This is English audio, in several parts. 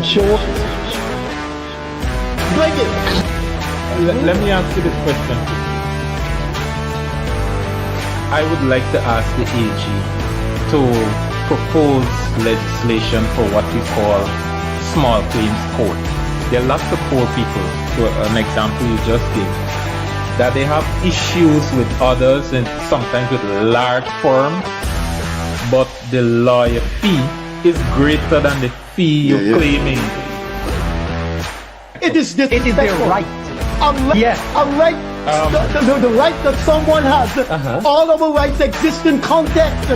Show. Bring it. Let me ask you this question. I would like to ask the AG to propose legislation for what we call small claims court. There are lots of poor people, to an example you just gave, that they have issues with others and sometimes with large firms, but the lawyer fee is greater than the fee you're claiming. It is their right. Yes. A right. The right that someone has. All of our rights exist in context.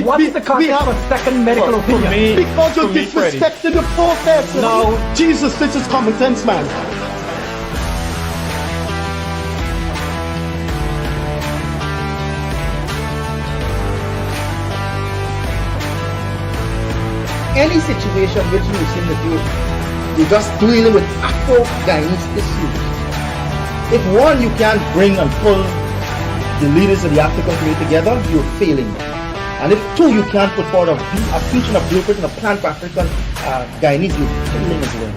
What is the context for second medical opinion? Because you disrespected the process. No. Jesus, this is common sense, man. Any situation which you seem to do, you're just dealing with Afro-Guyanese issues. If one, you can't bring and pull the leaders of the African community together, you're failing. And if two, you can't put forward a future, a blueprint, and a plan for African Guyanese, you're failing as well.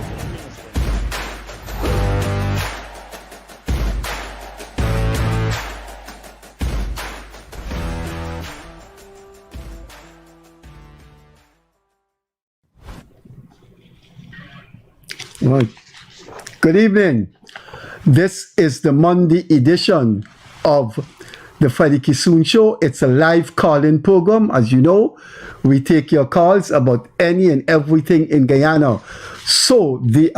Right. Good evening. This is the Monday edition of the Freddie Kissoon Show. It's a live call-in program. As you know, we take your calls about any and everything in Guyana. So the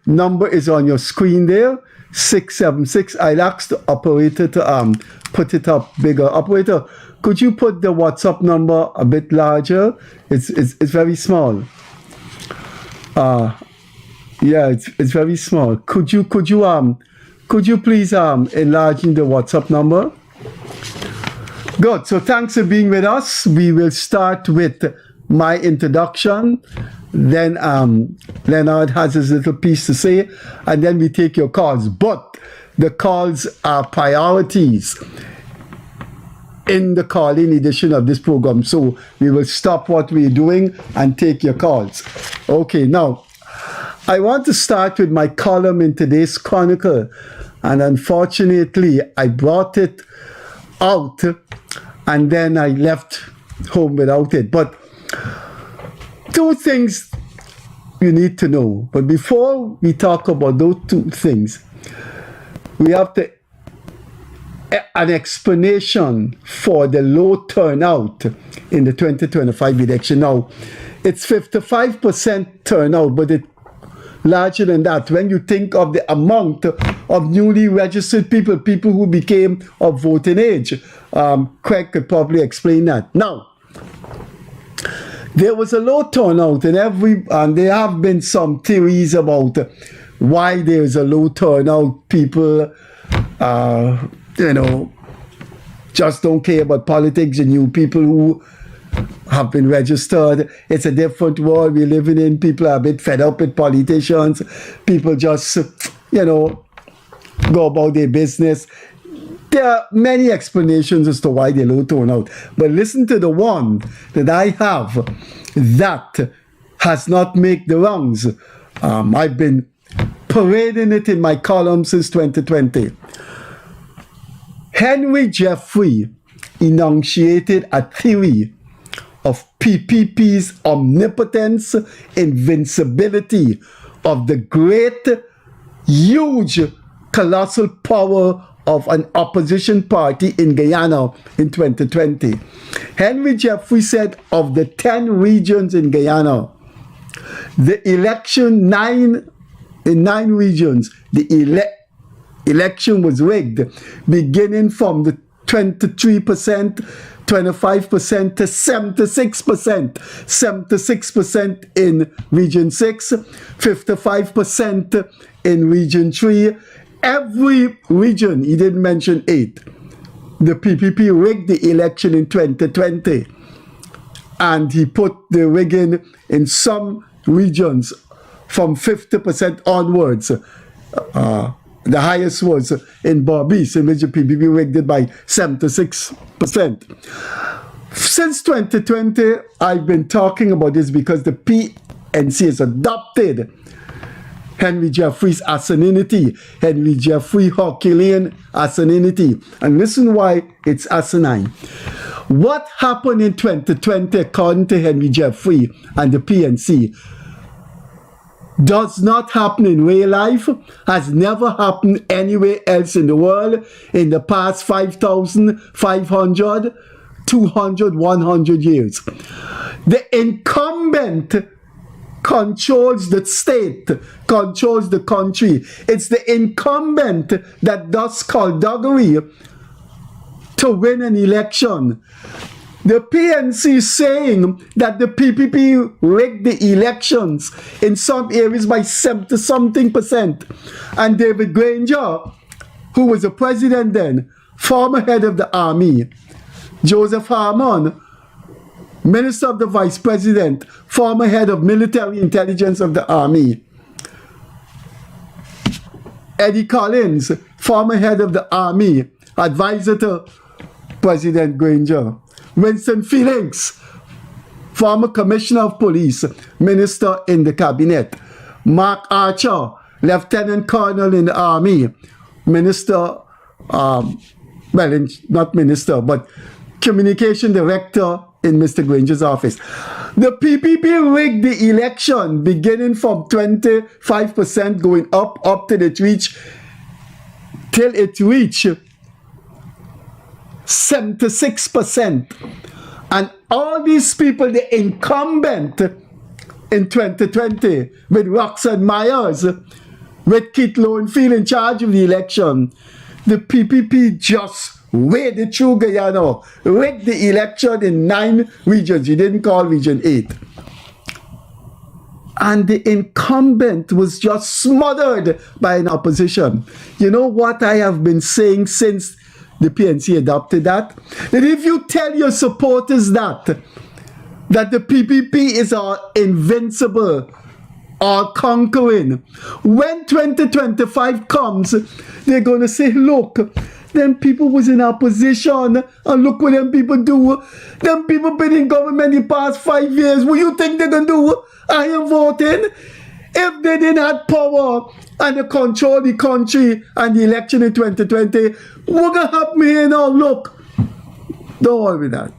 number is on your screen there, 676. I'll ask the operator to put it up bigger. Operator, could you put the WhatsApp number a bit larger? It's very small. Yeah, it's very small. Could you please enlarge the WhatsApp number? Good. So thanks for being with us. We will start with my introduction. Then Leonard has his little piece to say, and then we take your calls. But the calls are priorities in the call-in edition of this program. So we will stop what we're doing and take your calls. Okay, now, I want to start with my column in today's Chronicle. And unfortunately, I brought it out and then I left home without it. But two things you need to know. But before we talk about those two things, we have an explanation for the low turnout in the 2025 election. Now, it's 55% turnout, but it's larger than that. When you think of the amount of newly registered people who became of voting age, Craig could probably explain that. Now, there was a low turnout, and there have been some theories about why there is a low turnout. People, just don't care about politics, and new people who have been registered. It's a different world we're living in. People are a bit fed up with politicians. People just, go about their business. There are many explanations as to why they're low turnout. But listen to the one that I have that has not made the rounds. I've been parading it in my column since 2020. Henry Jeffrey enunciated a theory of PPP's omnipotence, invincibility, of the great, huge, colossal power of an opposition party in Guyana in 2020. Henry Jeffrey said of the 10 regions in Guyana, the election in 9 regions, the election was rigged, beginning from the 23%, 25% to 76%. 76% in Region 6, 55% in Region 3. Every region, he didn't mention 8. The PPP rigged the election in 2020. And he put the rigging in some regions from 50% onwards. The highest was in Barbies, in which the PPP rigged it by 76%. Since 2020, I've been talking about this because the PNC has adopted Henry Jeffrey's asininity, Henry Jeffrey Herculean asininity. And listen why it's asinine. What happened in 2020, according to Henry Jeffrey and the PNC, does not happen in real life, has never happened anywhere else in the world in the past 5,500, 200, 100 years. The incumbent controls the state, controls the country. It's the incumbent that does skullduggery to win an election. The PNC is saying that the PPP rigged the elections in some areas by 70-something%. And David Granger, who was the president then, former head of the army, Joseph Harmon, Minister of the Vice President, former head of military intelligence of the army, Eddie Collins, former head of the army, advisor to President Granger, Winston Felix, former commissioner of police, minister in the cabinet, Mark Archer, lieutenant colonel in the army, minister, not minister, but communication director in Mr. Granger's office. The PPP rigged the election beginning from 25% going up till it reached 76%. And all these people, the incumbent in 2020 with Roxanne Myers, with Keith Lowenfield in charge of the election, the PPP just waded through Guyana, rigged the election in 9 regions. You didn't call region 8. And the incumbent was just smothered by an opposition. You know what I have been saying since the PNC adopted that? That if you tell your supporters that the PPP is invincible or conquering, when 2025 comes, they're going to say, look, them people was in opposition, and look what them people do. Them people been in government the past 5 years. What you think they're going to do? I am voting. If they didn't have power and they control the country and the election in 2020, what going to happen here now? Look, don't worry with that.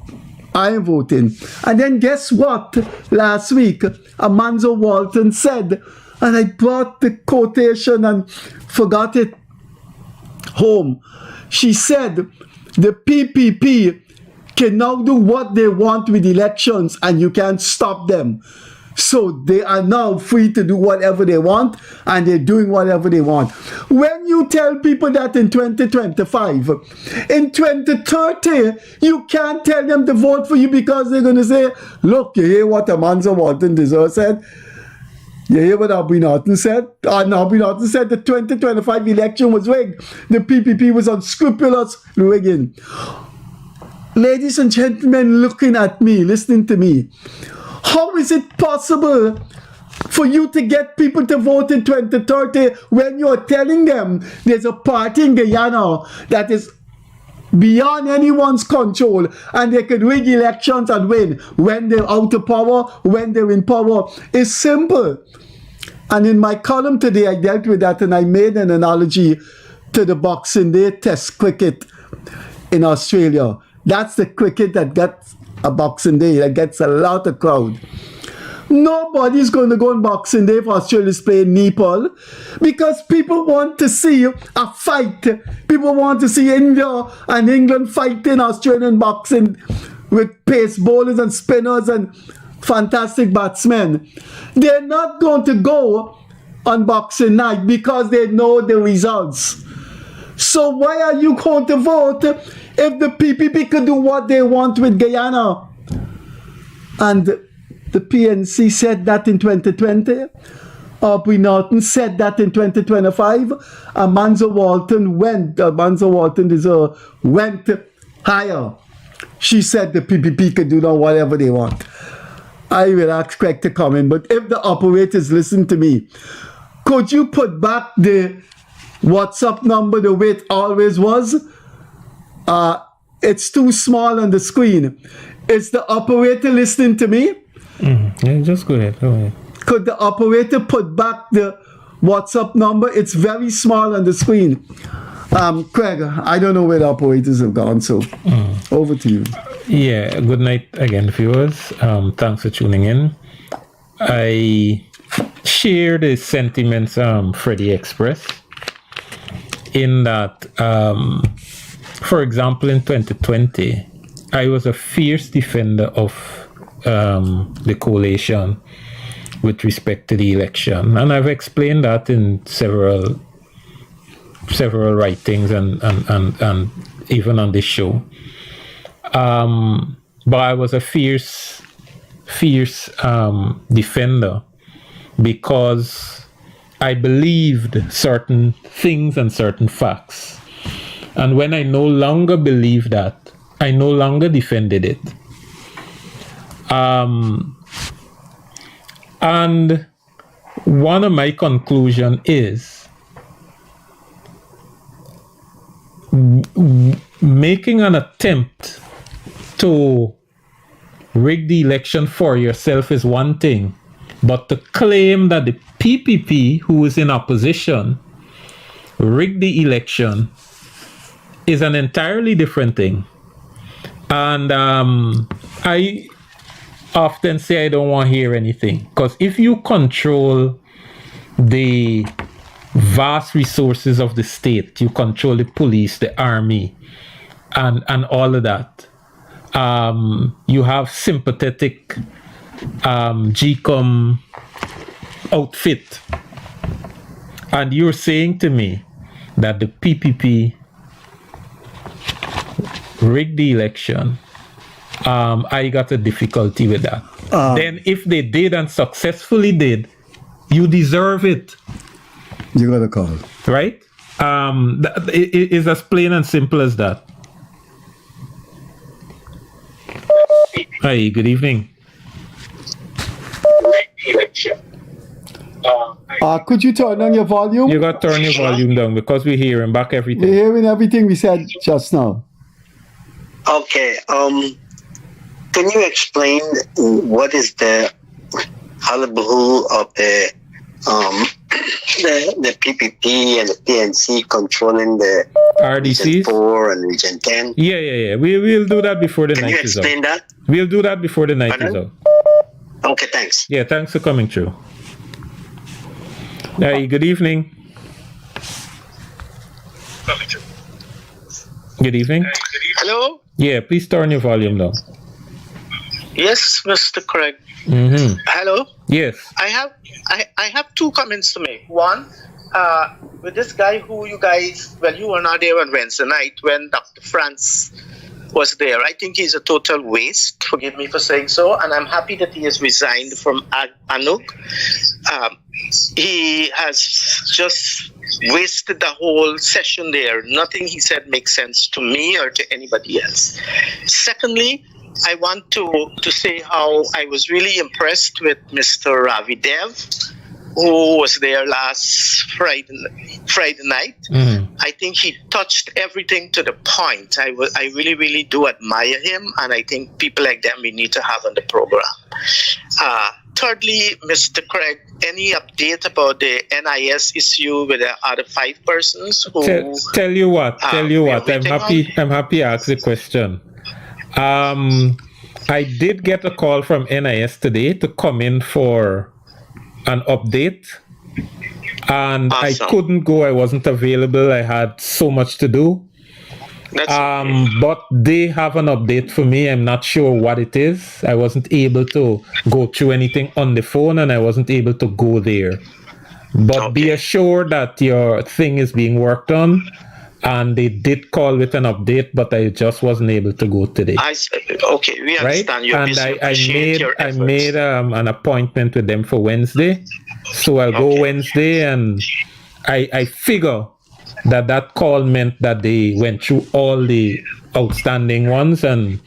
I am voting. And then guess what? Last week, Amanda Walton said, and I brought the quotation and forgot it home. She said, the PPP can now do what they want with elections and you can't stop them. So they are now free to do whatever they want, and they're doing whatever they want. When you tell people that in 2025, in 2030, you can't tell them to vote for you because they're going to say, look, you hear what Amanda Walton deserves said? You hear what Aubrey Norton said? And Aubrey Norton said the 2025 election was rigged. The PPP was unscrupulous rigging. Ladies and gentlemen looking at me, listening to me, how is it possible for you to get people to vote in 2030 when you're telling them there's a party in Guyana that is beyond anyone's control and they could rig elections and win when they're out of power, when they're in power? It's simple. And in my column today, I dealt with that and I made an analogy to the Boxing Day Test cricket in Australia. That's the cricket that gets a Boxing Day, that gets a lot of crowd. Nobody's going to go on Boxing Day for Australia's playing Nepal because people want to see a fight. People want to see India and England fighting Australian boxing with pace bowlers and spinners and fantastic batsmen. They're not going to go on Boxing Night because they know the results. So why are you going to vote if the PPP could do what they want with Guyana? And the PNC said that in 2020. Aubrey Norton said that in 2025. Amanda Walton went higher. She said the PPP could do now whatever they want. I will ask Craig to comment, but if the operators listen to me, could you put back the WhatsApp number the way it always was? It's too small on the screen. Is the operator listening to me? Yeah, just go ahead. Go ahead. Could the operator put back the WhatsApp number? It's very small on the screen. Craig, I don't know where the operators have gone, so over to you. Yeah, good night again, viewers. Thanks for tuning in. I share the sentiments Freddie expressed in that, for example, in 2020, I was a fierce defender of the coalition with respect to the election, and I've explained that in several writings and even on this show. But I was a fierce defender because I believed certain things and certain facts. And when I no longer believed that, I no longer defended it. And one of my conclusions is making an attempt to rig the election for yourself is one thing, but to claim that the PPP, who is in opposition, rigged the election is an entirely different thing. And I often say I don't want to hear anything, because if you control the vast resources of the state, you control the police, the army, and all of that. You have sympathetic GCOM outfit, and you're saying to me that the PPP rigged the election. I got a difficulty with that. Then if they did and successfully did, you deserve it. You got a call. Right? It is as plain and simple as that. Hi, good evening. Could you turn on your volume? You got to turn your volume down because we're hearing back everything. We're hearing everything we said just now. Okay. Can you explain what is the hullabaloo of the PPP and the PNC controlling the RDCs? Region 4 and Region 10? Yeah. We'll do that before the Can night you is out. explain that? We'll do that before the night is Pardon? out. Okay, thanks. Yeah, thanks for coming through. Hey, good evening. Good evening. Hello? Yeah, please turn your volume down. Yes, Mr. Craig. Mm-hmm. Hello? Yes. I have two comments to make. One, with this guy who you guys, well, you were not there on Wednesday night when Dr. France was there. I think he's a total waste. Forgive me for saying so. And I'm happy that he has resigned from ANUG. He has just wasted the whole session there. Nothing he said makes sense to me or to anybody else. Secondly, I want to say how I was really impressed with Mr. Ravi Dev, who was there last Friday night. Mm-hmm. I think he touched everything to the point. I really do admire him, and I think people like them we need to have on the program. Thirdly, Mr. Craig, any update about the NIS issue with the other 5 persons who? Tell you what. I'm happy I asked the question. I did get a call from NIS today to come in for an update, and Awesome. I couldn't go. I wasn't available. I had so much to do. That's okay. But they have an update for me. I'm not sure what it is. I wasn't able to go through anything on the phone, and I wasn't able to go there. But be assured that your thing is being worked on, and they did call with an update, but I just wasn't able to go today. Okay, we Right? understand. You And I efforts. made an appointment with them for Wednesday. So I'll go Wednesday, and I figure that call meant that they went through all the outstanding ones, and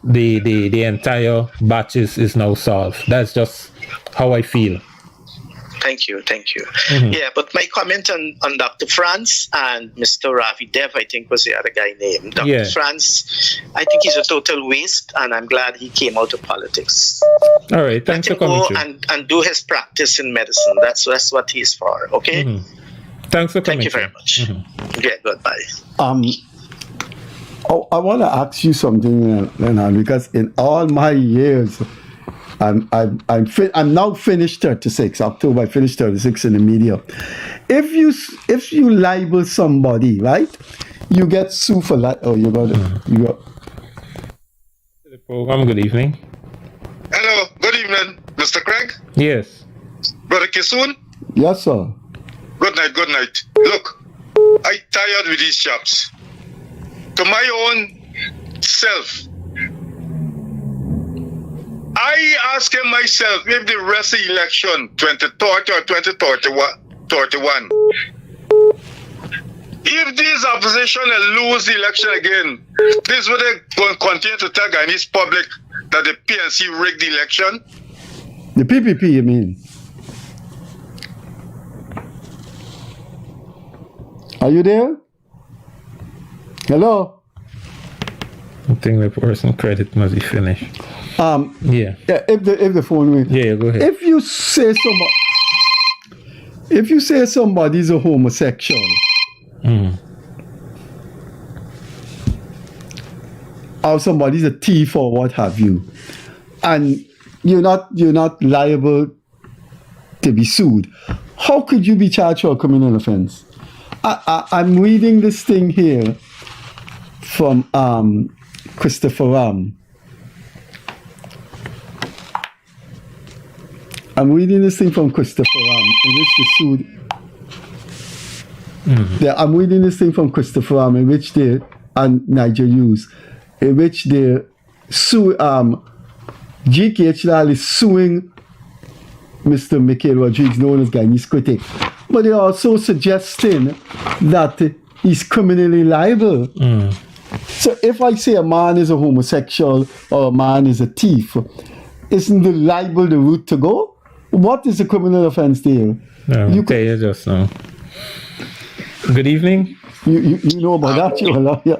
the entire batch is now solved. That's just how I feel. Thank you. Mm-hmm. Yeah, but my comment on Dr. France and Mr. Ravi Dev, I think was the other guy named. Dr. France, I think he's a total waste, and I'm glad he came out of politics. All right, thanks for Let him coming go through. and do his practice in medicine. That's what he's for, okay? Mhm. Thanks for coming Thank you very through. much. Yeah, goodbye. I want to ask you something, Leonard, because in all my years, I'm now finished 36. October, I finished 36 in the media. If you libel somebody, right, you get sued for you got The program. Good evening. Hello, good evening, Mr. Craig. Yes. Brother Kissoon. Yes, sir. Good night. Look, I tired with these chaps. To my own self, I asking myself if the rest of the election, 2030 or 2031, if this opposition lose the election again, this will they going to continue to tell Guyanese public that the PNC rigged the election? The PPP, you mean? Are you there? Hello? I think the person credit must be finished. Yeah. If the phone rings. Yeah, go ahead. If you say somebody's a homosexual, or somebody's a thief or what have you, and you're not liable to be sued, how could you be charged for a criminal offense? I'm reading this thing here from Christopher Ram. I'm reading this thing from Christopher Ram, in which they sued. Yeah, I'm reading this thing from Christopher Ram, in which they and Niger Hughes, in which they sue. GKH Lal is suing Mr. Mikhail Rodriguez, known as Guyanese critic, but they're also suggesting that he's criminally liable. So if I say a man is a homosexual or a man is a thief, isn't the libel the route to go? What is a criminal offense there? No, You tell you just now. Good evening. You know about that, you're a lawyer.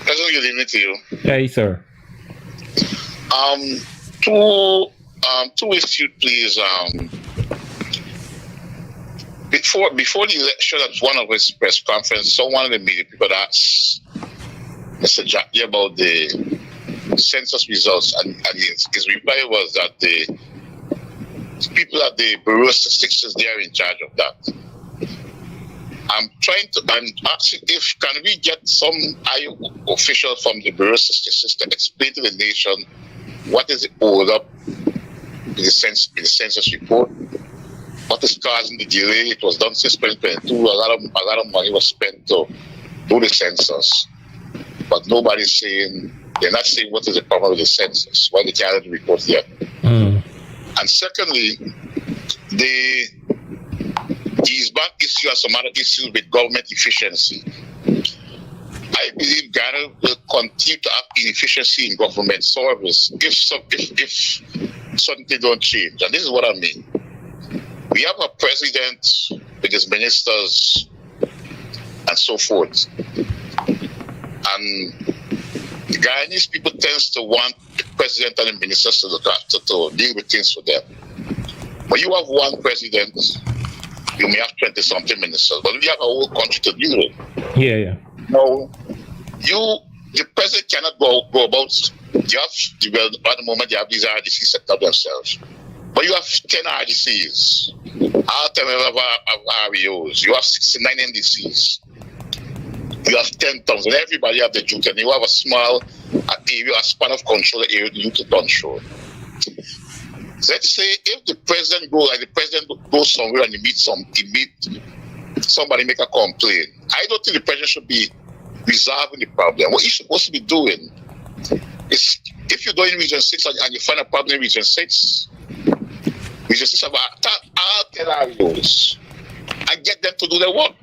Pleasant good evening to you. Hey, sir. Two issues, please. Before the election, at one of his press conference, someone in the media people asked Mr. Jackie about the census results, and his reply was that the people at the Bureau of Statistics, they are in charge of that. I'm asking if can we get some official from the Bureau of Statistics to explain to the nation what is hold up in the census report, what is causing the delay. It was done since 2022. A lot of money was spent to do the census, but nobody's saying. They're not saying what is the problem with the census. Why they can't have the report yet. And secondly, these bank issues and some other issues with government efficiency. I believe Ghana will continue to have inefficiency in government service if something don't change. And this is what I mean. We have a president with his ministers and so forth. And the Guyanese people tends to want the president and the ministers to look after, to deal with things for them. But you have one president, you may have 20-something ministers, but we have a whole country to deal with. Yeah. No, the president cannot go about. You have, at the moment, you have these RDCs set up themselves. But you have 10 RDCs, all 10 of REOs, you have 69 NDCs. You have 10 towns, and everybody have the duty, and you have a small area, a span of control area you to control. Let's say if the president goes somewhere and he meet somebody make a complaint. I don't think the president should be resolving the problem. What he's supposed to be doing is, if you go in Region 6 and you find a problem in Region 6, Region 6 have all 10 areas and get them to do their work.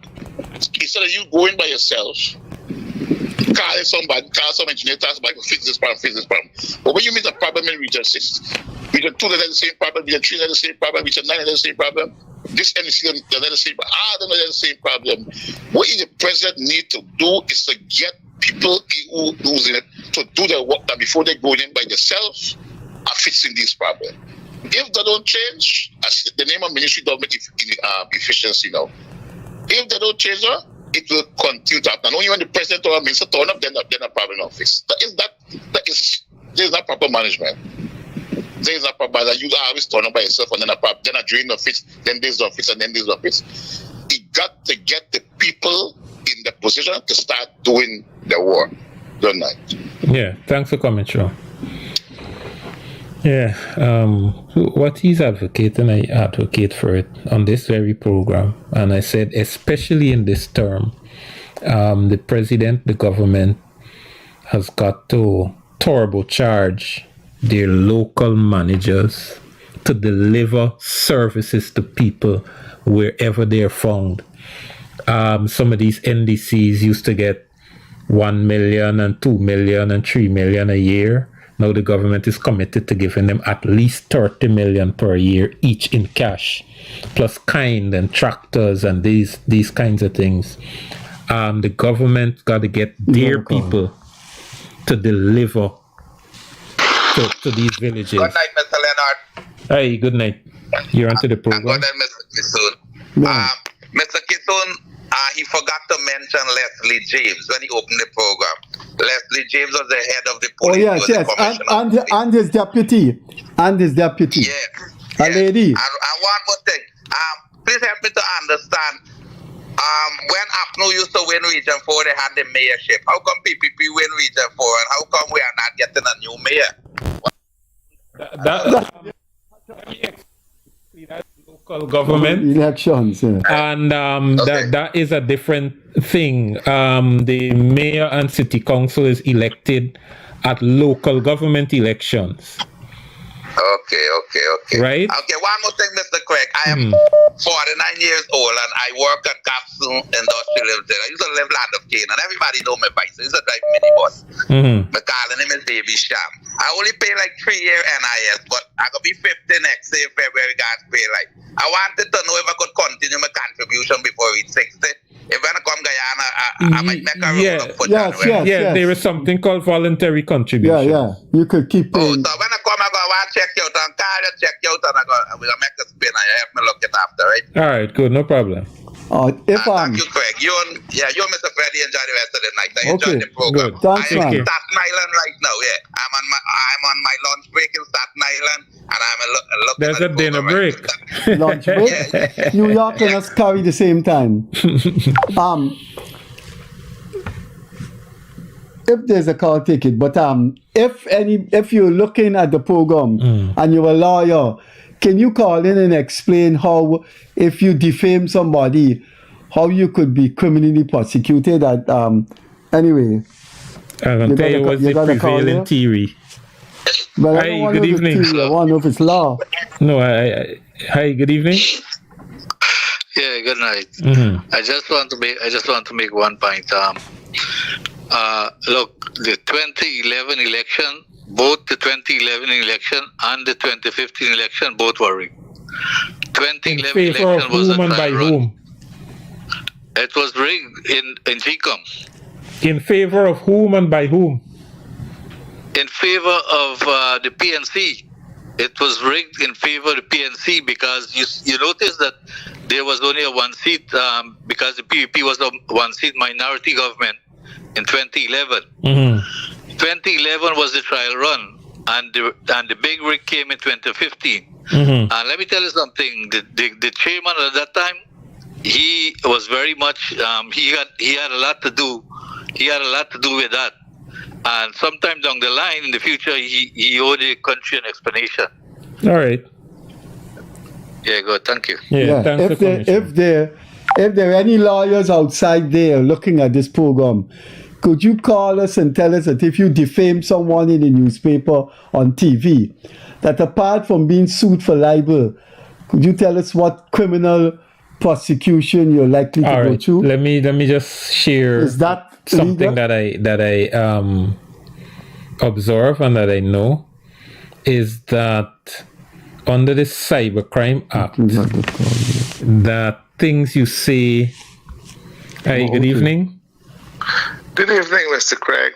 Instead of you going by yourself, calling some engineer, tell somebody to fix this problem. But when you meet a problem in Region 6, Region 2 has the same problem, Region 3 has the same problem, Region 9 has the same problem. This NEC has the same problem. I don't know, the same problem. What the president need to do is to get people who's in it to do their work that before they go in by themselves are fixing these problems. If they don't change, as the name of Ministry of Government Efficiency now, if they don't change that, it will continue to happen. And only when the president or a minister turn up, then a problem not fixed. There is not proper management. There is not proper that you always turn up by yourself and then a drain not fixed, then this not fixed, and then this not fixed. You got to get the people in the position to start doing the work. Good night. Yeah, thanks for coming, Joe. Yeah, what he's advocating, I advocate for it on this very program. And I said, especially in this term, the president, the government has got to turbocharge their local managers to deliver services to people wherever they are found. Some of these NDCs used to get 1 million and 2 million and 3 million a year. Now the government is committed to giving them at least 30 million per year each in cash, plus kind and tractors and these kinds of things. The government got to get their people to deliver to these villages. Good night, Mr. Leonard. Hey, good night. You're onto the program. Good night, Mr. Kissoon. Mr. Kissoon, he forgot to mention Leslie James when he opened the program. Leslie James was the head of the police. Oh, yes. And his deputy. Yes. A lady. And one more thing. Please help me to understand. When APNU used to win Region 4, they had the mayorship. How come PPP win Region 4 and how come we are not getting a new mayor? Local government elections, yeah. And that is a different thing. The mayor and city council is elected at local government elections. Okay. Right? Okay, one more thing, Mr. Craig. I am 49 years old and I work at Capsule Industrial Limited. I used to live land of Canaan. Everybody know my bike. So I used to drive minibus. My calling him is Baby Sham. I only pay like 3-year NIS, but I could be 50 next year, February, guys pay like. I wanted to know if I could continue my contribution before we 60. If I come Guyana, I might make a road for January. Yes. There is something called voluntary contribution. Yeah. You could keep paying. So when I come, I go, I want to check you out and call you, check you out, and I go, we'll make a spin and you help me look it after, right? All right, good, no problem. Thank you, Craig. You and Mr. Freddie enjoy the rest of the night. I enjoy the program. Good. Thanks, I am man. in Staten Island right now. Yeah, I'm on my lunch break in Staten Island, and I'm looking. There's at a dinner break. Lunch break. New York and us carry the same time. If there's a call, take it. But if you're looking at the program and you're a lawyer, can you call in and explain how, if you defame somebody, how you could be criminally prosecuted? Anyway. I'm going to tell you what's the prevailing theory. But Hi, good evening. I want to know if it's law. No, hi, good evening. Yeah, good night. I just want to make one point. Look, the 2011 election, both the 2011 election and the 2015 election, both were rigged. 2011 election was a trial run. It was rigged in GCOM. In favor of whom and by whom? In favor of the PNC. It was rigged in favor of the PNC because you notice that there was only a one seat because the PVP was a one seat minority government in 2011. 2011 was the trial run, and the big rig came in 2015. And let me tell you something: the chairman at that time, he was very much he had a lot to do. He had a lot to do with that. And sometime down the line, in the future, he owed the country an explanation. All right. Yeah, good. Thank you. Yeah. Thanks If there are any lawyers outside there looking at this program, could you call us and tell us that if you defame someone in the newspaper, on TV, that apart from being sued for libel, could you tell us what criminal prosecution you're likely to go through? Let me just share. Is that something that I observe and that I know? is that under the Cybercrime Act, that things you say. Hey, good evening. Good evening, Mr. Craig.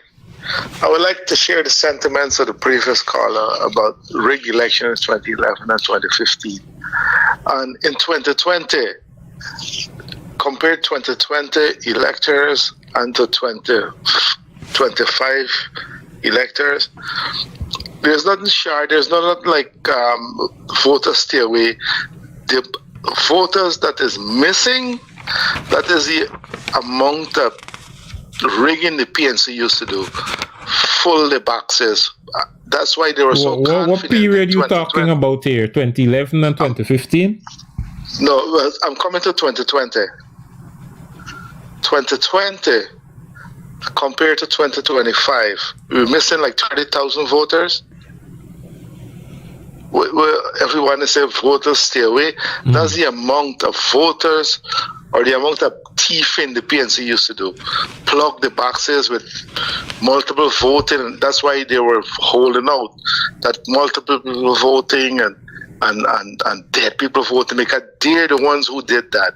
I would like to share the sentiments of the previous caller about rigged elections 2011 and 2015. And in 2020, compared 2020 electors and to 2025 electors, there's nothing sharp, there's nothing like voters stay away. The voters that is missing, that is the amount of rigging the PNC used to do. Full the boxes. That's why they were so confident. What period you talking about here? 2011 and 2015? No, I'm coming to 2020. 2020 compared to 2025, we're missing like 30,000 voters. Everyone is saying voters stay away. That's the amount of voters or the amount of thieving the PNC used to do. Plug the boxes with multiple voting, and that's why they were holding out. That multiple people voting and dead people voting, because they're the ones who did that.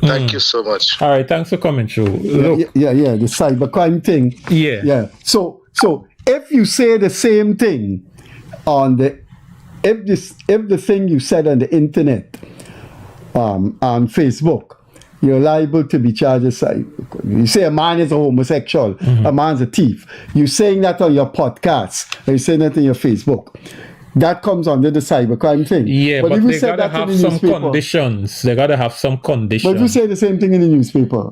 Thank you so much. All right, thanks for coming through. Look. Yeah, the cybercrime thing. Yeah. So if you say the same thing on if the thing you said on the internet, on Facebook, you're liable to be charged as you say a man is a homosexual, a man's a thief. You're saying that on your podcast, or you're saying that on your Facebook. That comes under the cybercrime thing. Yeah, but they gotta have some conditions. They gotta have some conditions. But you say the same thing in the newspaper.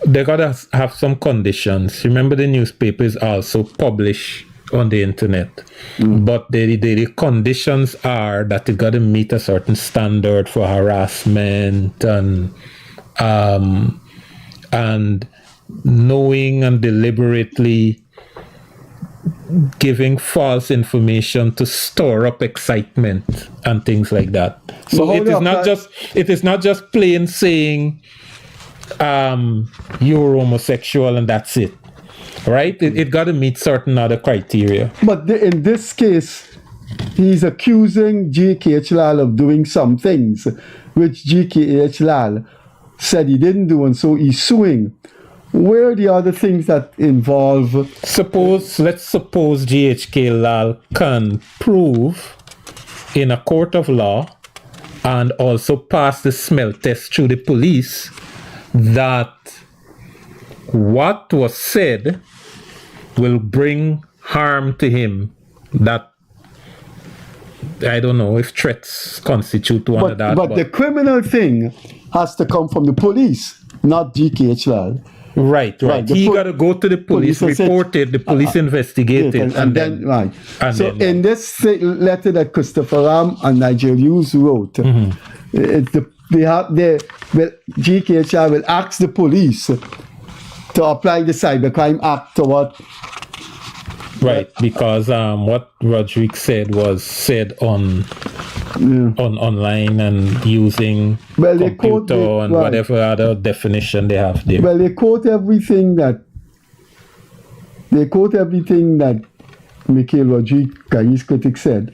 They gotta have some conditions. Remember, the newspaper is also published on the internet. But the conditions are that it gotta meet a certain standard for harassment and knowing and deliberately giving false information to store up excitement and things like that. So it is not just plain saying you're homosexual and that's it, right? It got to meet certain other criteria. But in this case, he's accusing G.K.H. Lal of doing some things which G.K.H. Lal said he didn't do, and so he's suing. Where are the other things that involve? Let's suppose G.H.K. Lal can prove in a court of law and also pass the smell test through the police that what was said will bring harm to him, that I don't know if threats constitute one of that. But the criminal thing has to come from the police, not G.K.H. Lal. Right. He got to go to the police, report it, the police investigate it, and then right. So in this letter that Christopher Ram and Nigel Hughes wrote, G.K.H. Lal will ask the police to apply the Cybercrime Act to what? Right, because what Roderick said was said on online and using computer and whatever other definition they have there. Well, they quote everything that Mikhail Roderick, his critic, said.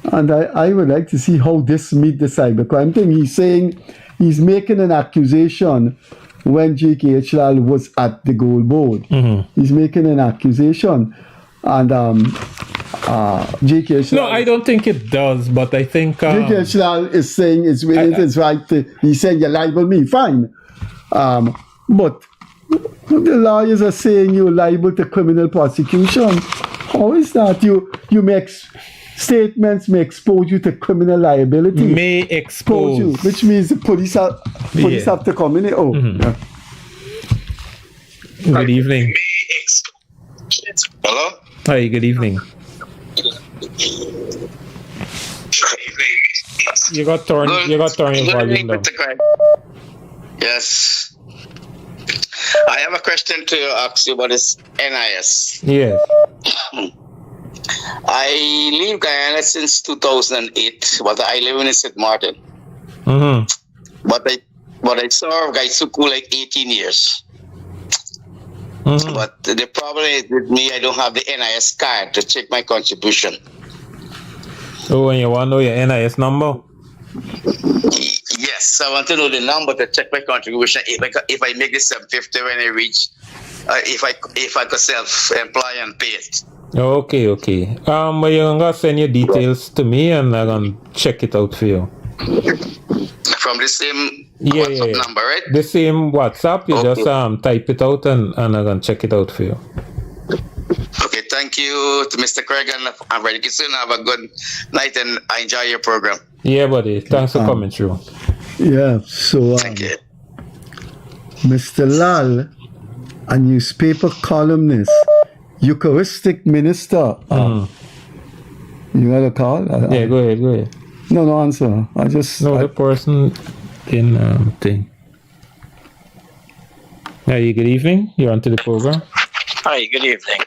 And I would like to see how this meet the cybercrime thing. He's saying he's making an accusation when G.K.H. Lal was at the Gold Board. He's making an accusation. And G.K.H. Lal... No, I don't think it does, but I think... G.K.H. Lal is saying it's within his right to... He's saying, you libel me, fine. But the lawyers are saying you're liable to criminal prosecution. How is that? You make... Statements may expose you to criminal liability. May expose you, which means the police have to come in. Good evening. Hello? Hi, good evening. You got turn your volume down. Yes. I have a question to ask you about this NIS. Yes. I leave Guyana since 2008, but I live in St. Martin. But I served Gaisuku like 18 years. But the problem is with me, I don't have the NIS card to check my contribution. Oh, and you want to know your NIS number? Yes, I want to know the number to check my contribution if I make the 750 when I reach, if I could self-employ and pay it. Okay. But you're gonna send your details to me and I'm gonna check it out for you. From the same WhatsApp number, right? The same WhatsApp, you just type it out and I'm gonna check it out for you. Okay, thank you to Mr. Craig and Freddie Kissoon. Have a good night and I enjoy your program. Yeah, buddy. Thanks for coming through. Yeah, so Thank you. Mr. Lal, a newspaper columnist, Eucharistic minister. You got a call? Yeah, go ahead. No answer. The person in thing. Hey, good evening. You're onto the program. Hi, good evening.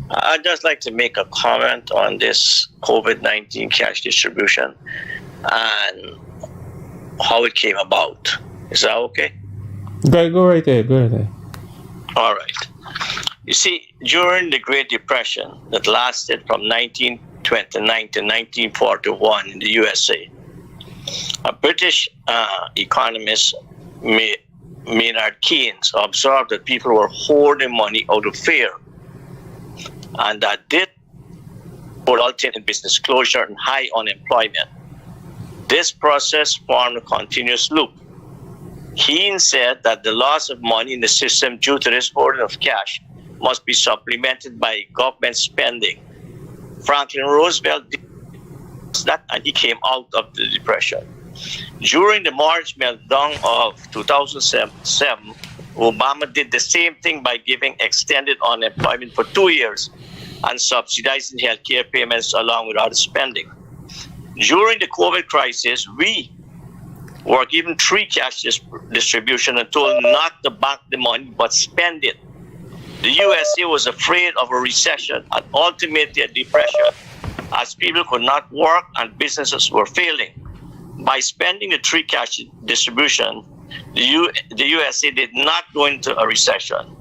I'd just like to make a comment on this COVID-19 cash distribution and how it came about. Is that okay? Go right there. All right. You see, during the Great Depression that lasted from 1929 to 1941 in the USA, a British economist, Maynard Keynes, observed that people were hoarding money out of fear, and that did result in business closure and high unemployment. This process formed a continuous loop. Keynes said that the loss of money in the system due to this hoarding of cash must be supplemented by government spending. Franklin Roosevelt did that, and he came out of the Depression. During the March meltdown of 2007, Obama did the same thing by giving extended unemployment for 2 years and subsidizing healthcare payments along with other spending. During the COVID crisis, we were given 3 cash distribution and told not to bank the money but spend it. The USA was afraid of a recession and ultimately a depression, as people could not work and businesses were failing. By spending the 3 cash distribution, the USA did not go into a recession.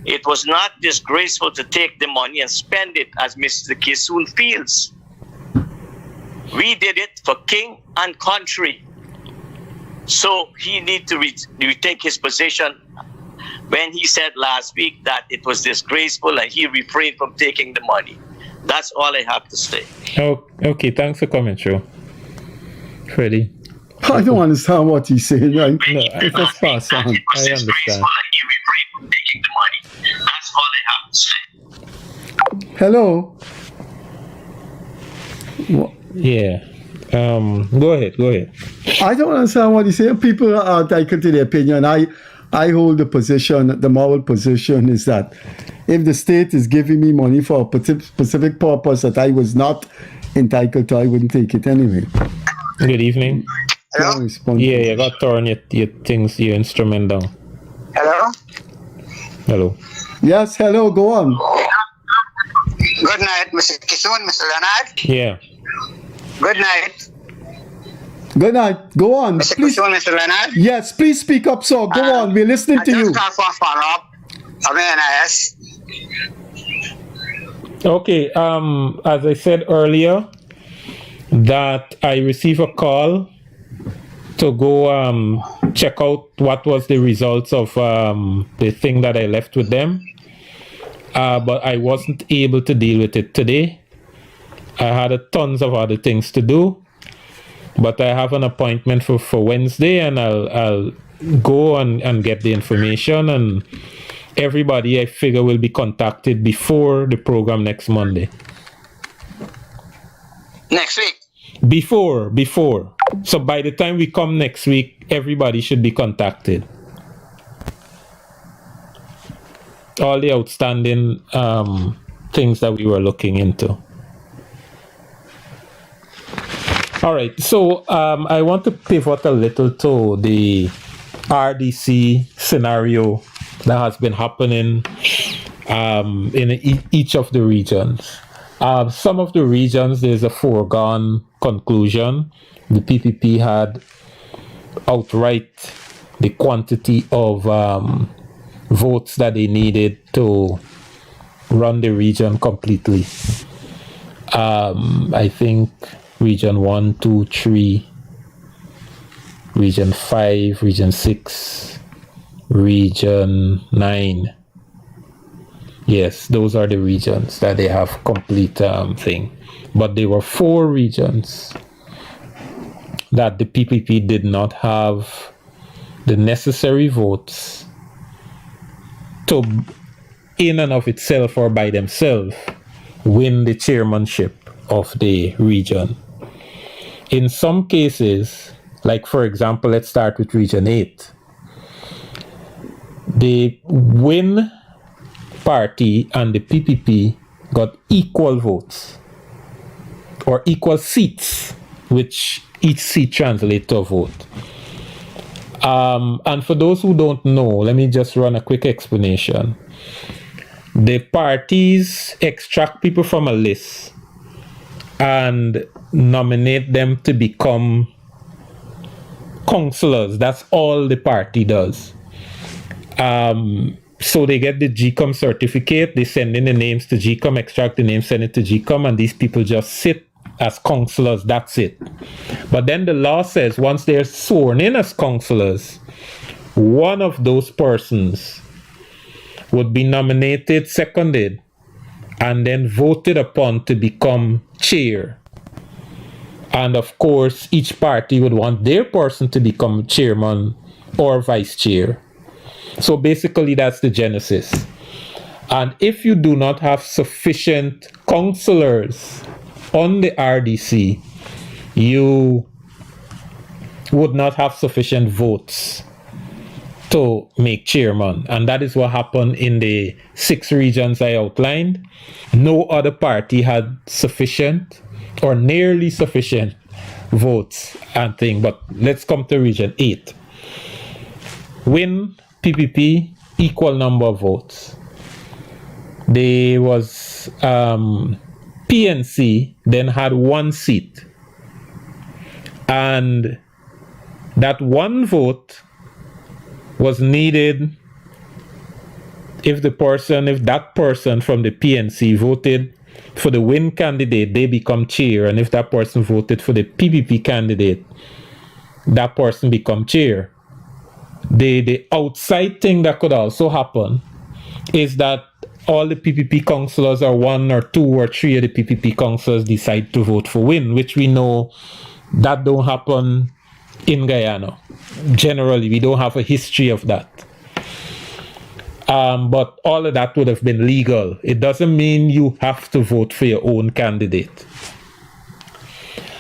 It was not disgraceful to take the money and spend it as Mr. Kissoon feels. We did it for king and country. So he needs to rethink his position when he said last week that it was disgraceful and he refrained from taking the money. That's all I have to say. Oh, okay. Thanks for coming through, Freddie. I don't understand what he's saying. Right? No, it's just pass on. I understand. That's all I have to say. Hello? Yeah. Go ahead. I don't understand what he's saying. People are entitled to their opinion. I hold the moral position is that if the state is giving me money for a specific purpose that I was not entitled to, I wouldn't take it anyway. Good evening. Hello? Yeah, you got to turn your things, your instrument down. Hello? Yes, hello, go on. Good night, Mr. Kissoon, Mr. Leonard. Yeah. Good night. Good night. Go on. Mr. Please. Kissoon, Mr. Leonard. Yes, please speak up, sir. Go on. We're listening to you. I just called for a follow-up of NIS. Okay, as I said earlier, that I received a call to go check out what was the results of the thing that I left with them. But I wasn't able to deal with it today. I had tons of other things to do. But I have an appointment for Wednesday, and I'll go and get the information, and everybody I figure will be contacted before the program next Monday. Next week? Before. So by the time we come next week, everybody should be contacted. All the outstanding things that we were looking into. All right, so I want to pivot a little to the RDC scenario that has been happening in each of the regions. Some of the regions, there's a foregone conclusion. The PPP had outright the quantity of votes that they needed to run the region completely. I think region 1, 2, 3, region 5, region 6, region 9. Yes, those are the regions that they have complete thing. But there were 4 regions that the PPP did not have the necessary votes to, in and of itself or by themselves, win the chairmanship of the region. In some cases, like for example, let's start with Region 8. The WIN party and the PPP got equal votes or equal seats, which each seat translates to a vote. And for those who don't know, let me just run a quick explanation. The parties extract people from a list and nominate them to become councillors. That's all the party does. So they get the GCOM certificate, they send in the names to GCOM, extract the names, send it to GCOM, and these people just sit as councillors, that's it. But then the law says once they're sworn in as councillors, one of those persons would be nominated, seconded, and then voted upon to become chair. And of course, each party would want their person to become chairman or vice chair. So basically, that's the genesis. And if you do not have sufficient councillors on the RDC, you would not have sufficient votes to make chairman. And that is what happened in the 6 regions I outlined. No other party had sufficient or nearly sufficient votes and thing. But let's come to Region 8. WIN, PPP, equal number of votes. There was PNC then had 1 seat. And that 1 vote was needed if that person from the PNC voted for the WIN candidate, they become chair. And if that person voted for the PPP candidate, that person become chair. The outside thing that could also happen is that all the PPP councillors or 1 or 2 or 3 of the PPP councillors decide to vote for WIN, which we know that don't happen in Guyana. Generally, we don't have a history of that. But all of that would have been legal. It doesn't mean you have to vote for your own candidate.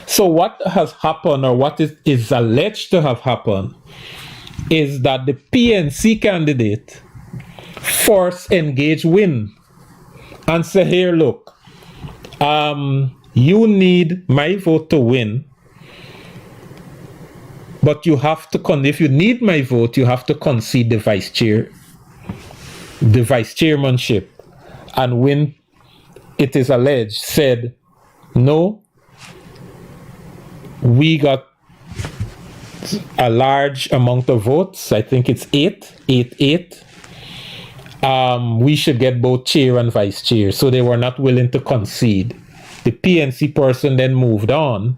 So what has happened, or what is alleged to have happened, is that the PNC candidate first engaged WIN and say, here, look, you need my vote to win, but you have to, if you need my vote, you have to concede the vice chairmanship. And WIN, it is alleged, said, no, we got a large amount of votes. I think it's 8. We should get both chair and vice chair. So they were not willing to concede. The PNC person then moved on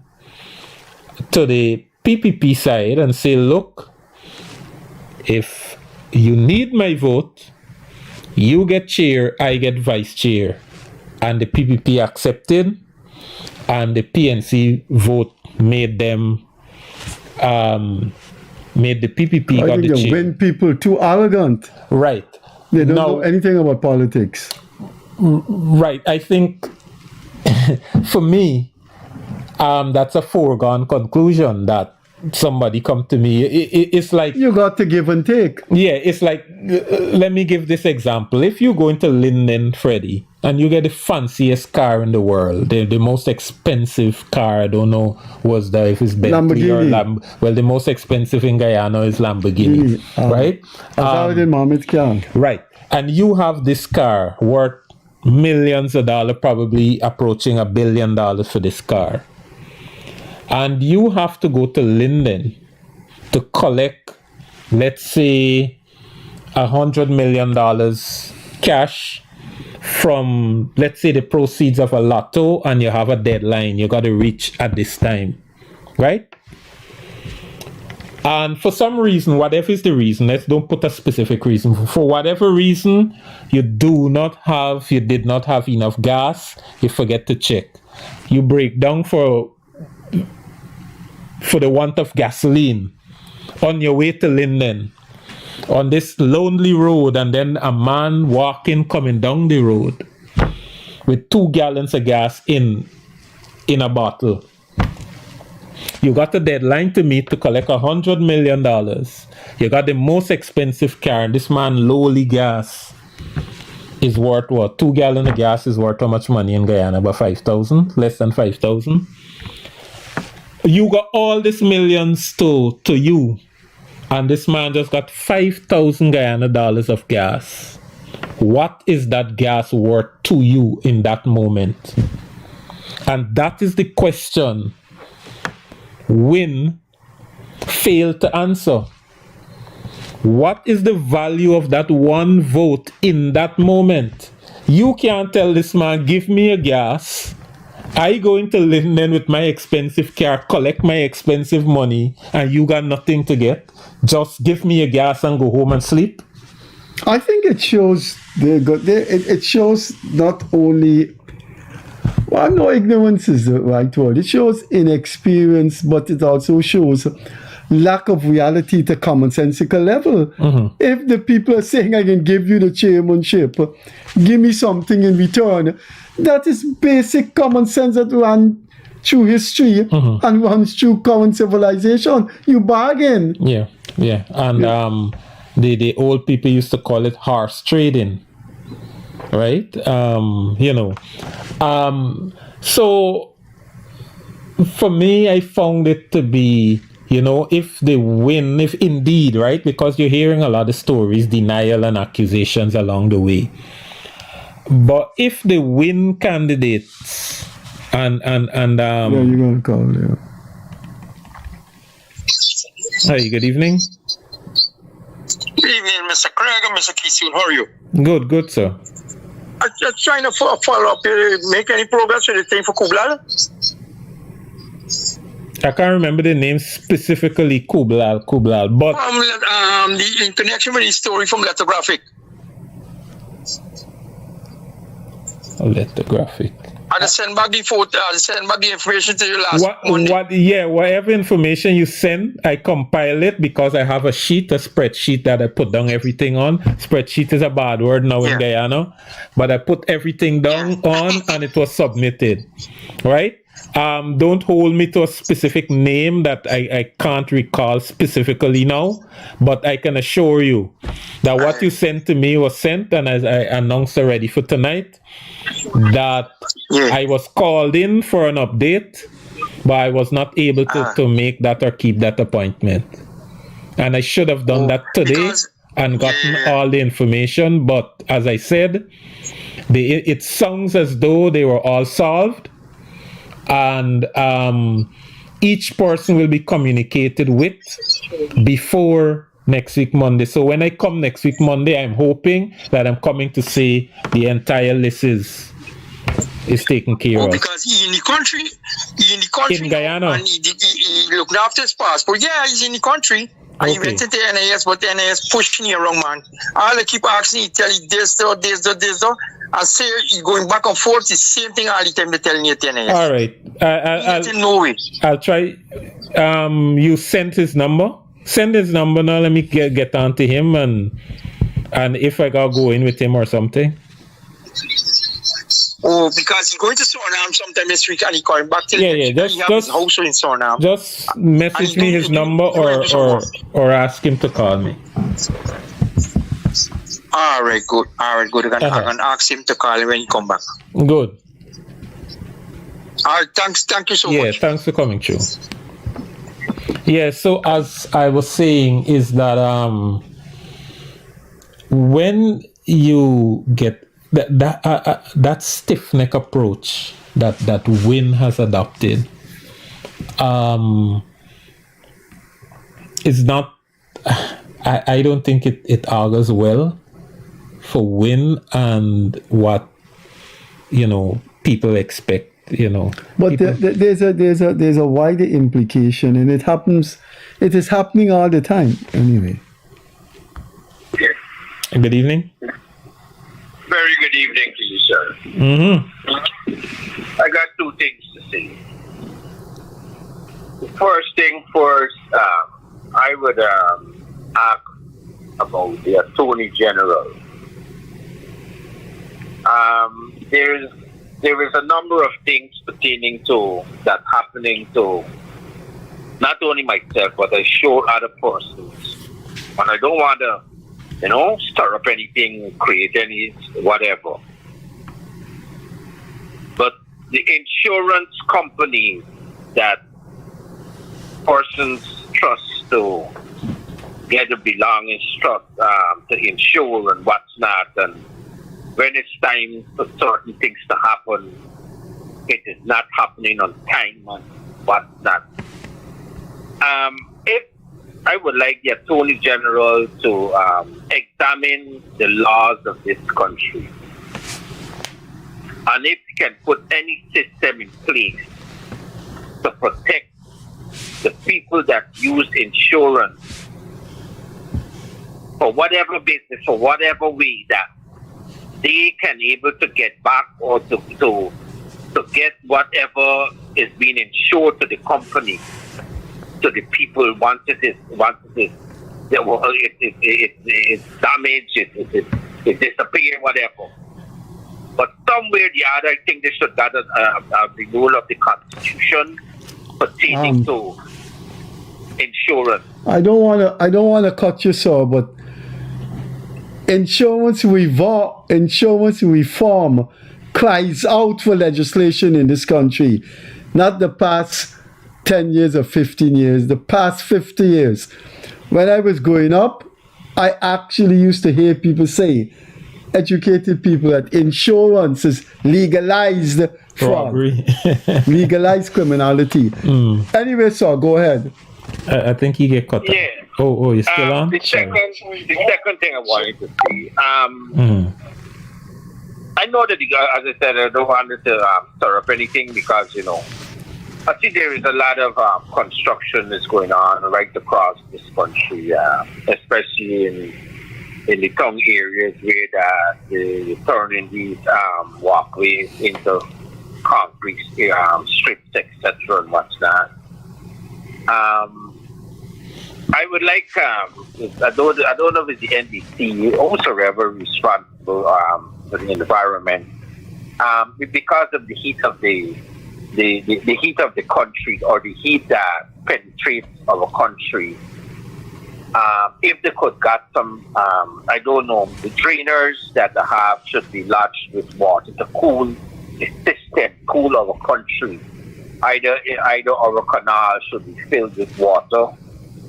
to the PPP side and say, look, if you need my vote, you get chair, I get vice chair. And the PPP accepted, and the PNC vote made them made the PPP got the chair. WIN people too arrogant. Right. They don't know anything about politics. Right. I think for me, that's a foregone conclusion that somebody come to me. It's like you got to give and take. Yeah, it's like let me give this example. If you go into Linden, Freddie, and you get the fanciest car in the world, the most expensive car, I don't know if it's Bentley Lamborghini. Well, the most expensive in Guyana is Lamborghini, right? Right. And you have this car worth millions of dollars, probably approaching $1 billion for this car. And you have to go to Linden to collect, let's say, $100 million cash from, let's say, the proceeds of a lotto, and you have a deadline you got to reach at this time, right? And for some reason, whatever is the reason, let's don't put a specific reason. For whatever reason, you did not have enough gas, you forget to check. You break down for the want of gasoline on your way to Linden, on this lonely road, and then a man coming down the road with 2 gallons of gas in a bottle. You got a deadline to meet to collect $100 million. You got the most expensive car, and this man, lowly gas, is worth what? 2 gallons of gas is worth how much money in Guyana? About 5,000? Less than 5,000? You got all these millions to you, and this man just got 5,000 Guyana dollars of gas. What is that gas worth to you in that moment? And that is the question WIN failed to answer. What is the value of that one vote in that moment? You can't tell this man, give me a gas. I go into Linden with my expensive car, collect my expensive money, and you got nothing to get. Just give me a gas and go home and sleep. I think it shows it shows not only, well, no, ignorance is the right word. It shows inexperience, but it also shows lack of reality at a commonsensical level. Mm-hmm. If the people are saying, I can give you the chairmanship, give me something in return, that is basic common sense that runs through history and runs through current civilization. You bargain. Yeah. And the old people used to call it horse trading. Right? So for me, I found it to be, if indeed, right? Because you're hearing a lot of stories, denial and accusations along the way. But if the WIN candidates and yeah, you're gonna call, yeah. Hi, good evening. Good evening, Mr. Craig and Mr. Kissoon. How are you? Good, sir. I'm just trying to follow up. Make any progress with the thing for Kublal? I can't remember the name specifically, Kublal, but In connection with the story from Lithographic. Lithographic. I just send back the photo. I send back the information to you last Monday. Whatever information you send, I compile it because I have a spreadsheet that I put down everything on. Spreadsheet is a bad word now in Guyana, but I put everything down on and it was submitted. Right? Don't hold me to a specific name that I can't recall specifically now, but I can assure you that what you sent to me was sent, and as I announced already for tonight, that I was called in for an update, but I was not able to make that or keep that appointment. And I should have done that today and gotten all the information, but as I said, it sounds as though they were all solved, and each person will be communicated with before next week Monday. So when I come next week Monday, I'm hoping that I'm coming to say the entire list is taken care of. Because he in the country in Guyana, and he looked after his passport. Yeah, he's in the country. And he went into NIS, but the NIS pushing him around, man. All they keep asking, he tell you this, and say he's going back and forth. The same thing all the time they're telling you at NIS. All right. I'll try. You sent his number? Send his number now. Let me get on to him, and if I gotta go in with him or something. Oh, because he's going to Suriname sometime this week, and he's coming back to his house in Suriname. Just message me his number or ask him to call me. All right, good. I can ask him to call when he come back. Good. All right, thank you so much. Yeah, thanks for coming through. Yeah, so as I was saying is that when you get that stiff neck approach that WIN has adopted, is not. I don't think it augurs well for WIN and what, people expect, But there's a wider implication, and it is happening all the time anyway. Good evening. Very good evening to you, sir. Mm-hmm. I got two things to say. The first thing first, I would ask about the Attorney General. There is a number of things pertaining to that happening to not only myself, but I sure other persons. And I don't want to, stir up anything, create any whatever. But the insurance company that persons trust to get the belongings trust to insure and what's not, and when it's time for certain things to happen, it is not happening on time and what's not. If I would like the Attorney General to examine the laws of this country, and if he can put any system in place to protect the people that use insurance for whatever business, for whatever way that they can able to get back or to get whatever is being insured to the company, to the people once it is damaged, it disappears, whatever. But somewhere the other, I think they should gather the rule of the Constitution pertaining to insurance. I don't want to cut you, sir, but insurance reform cries out for legislation in this country. Not the past 10 years or 15 years, the past 50 years. When I was growing up, I actually used to hear people say, educated people, that insurance is legalized fraud, legalized criminality. Anyway, sir, go ahead. I think you get cut off. Yeah. Oh, you're still on? The second thing I wanted to say, I know that, as I said, I don't want to stir up anything because, I think there is a lot of construction that's going on right across this country, especially in the town areas where they're turning these walkways into concrete strips, etc. and what's not. I would like, I don't know if it's the NBC or whoever responsible for the environment, because of the heat of the heat of the country, or the heat that penetrates our country. If they could get some, I don't know, the drainers that they have should be lodged with water to cool the system, cool our country. Either our canal should be filled with water.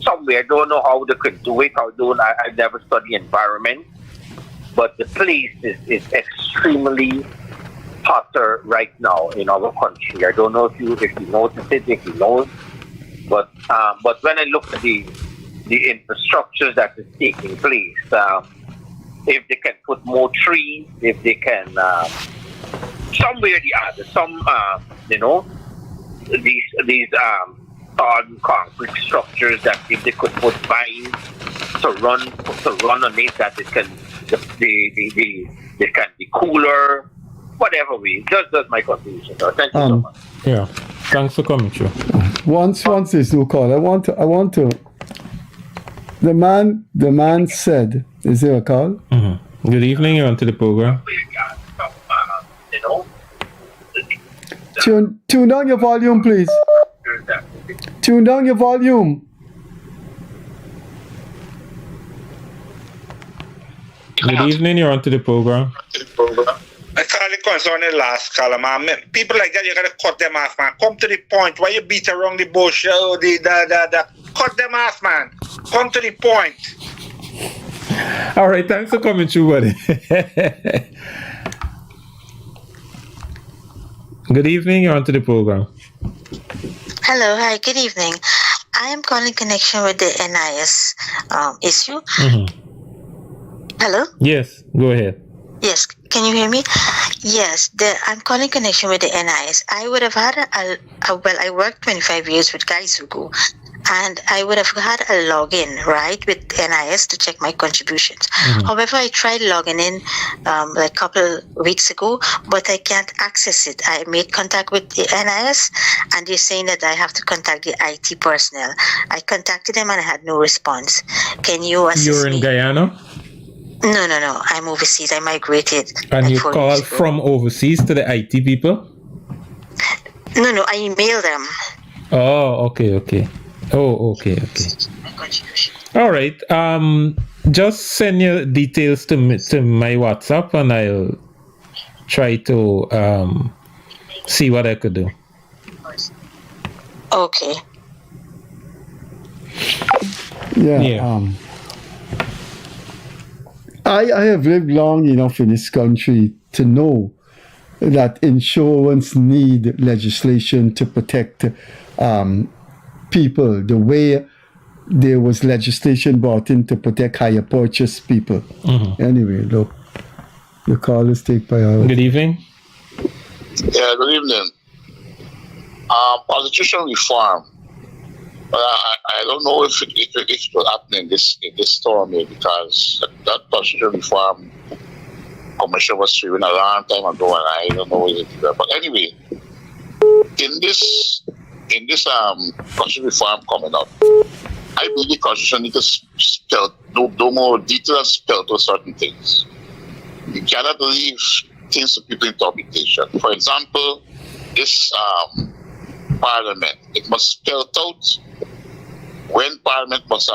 Somewhere, I don't know how they could do it. I never study environment, but the place is extremely hotter right now in our country. I don't know if you notice it, if you know, but when I look at the infrastructure that is taking place, if they can put more trees, if they can somewhere or the other, these hard concrete structures that if they could put vines to run on it, that it can they can be cooler, whatever way. Just that's my contribution. Thank you so much. Yeah, thanks for coming through. Once there's no call, I want to. The man said, "Is there a call?" Mm-hmm. Good evening. You're onto the program. Tune down your volume, please. Tune down your volume. Good evening. You're onto the program. I call it concern the last column, man. People like that, you gotta cut them off, man. Come to the point. Why you beat around the bush? Cut them off, man. Come to the point. All right, thanks for coming through, buddy. Good evening. You're onto the program. Hello, hi, good evening. I am calling connection with the NIS issue. Hello? Yes, go ahead. Yes, can you hear me? Yes, I'm calling connection with the NIS. I would have had I worked 25 years with Kaisugu, and I would have had a login, right, with NIS to check my contributions. However, I tried logging in like a couple weeks ago, but I can't access it. I made contact with the NIS, and they're saying that I have to contact the IT personnel. I contacted them and I had no response. Can you assist me? You're in Guyana? No. I'm overseas. I migrated. And you called from overseas to the IT people? No. I emailed them. Oh, okay. All right. Just send your details to my WhatsApp, and I'll try to see what I could do. Okay. Yeah. I have lived long enough in this country to know that insurance need legislation to protect people the way there was legislation brought in to protect hire purchase people. Anyway, look, your call is take priority. Good evening. Yeah, good evening. Constitution reform. But I don't know if it will happen in this storm here, because that constitutional reform commission was driven a long time ago, and I don't know what it is. But anyway, in this constitutional reform coming up, I believe the constitution needs to spell no more details, spell to certain things. You cannot leave things to people's interpretation. For example, this parliament, it must spell out when parliament must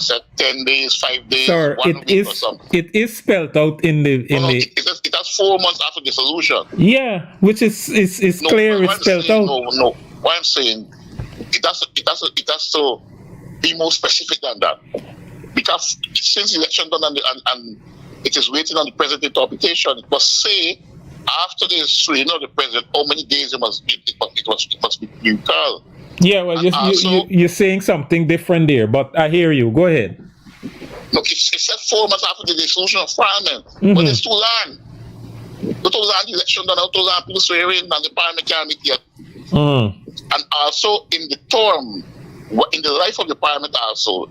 set 10 days, 5 days, Sir, 1 week or something. It is spelled out in the It has 4 months after dissolution. Yeah, which is clear. It's spelled out. No. What I'm saying, it has to be more specific than that, because since election done and it is waiting on the president interpretation, it must say after the swearing of the president how many days it must be recalled. Yeah, well, you're saying something different there, but I hear you. Go ahead. Look, it said 4 months after the dissolution of parliament, but it's too long. Not too long the election done, not too long people swearing, and the parliament can't meet yet. And also in the term, in the life of the parliament also,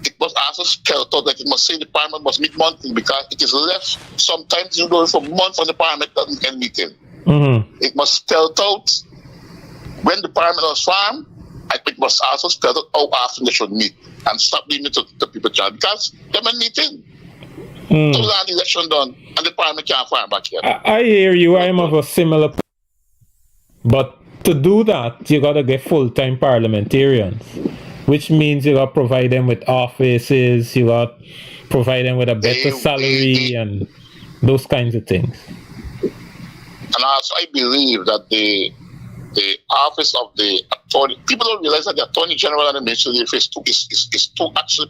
it must also spell out that it must say the parliament must meet monthly, because it is left sometimes for months when the parliament doesn't end meeting. It must spell out when the parliament was formed, and it must also spell out how often they should meet, and stop leaving it to people child, because they're not meeting. So long the election done, and the parliament can't form back yet. I hear you. I am of a similar. But to do that, you got to get full-time parliamentarians, which means you got to provide them with offices, you got to provide them with a better salary, and those kinds of things. And also, I believe that the office of the attorney, people don't realize that the attorney general and the minister of the affairs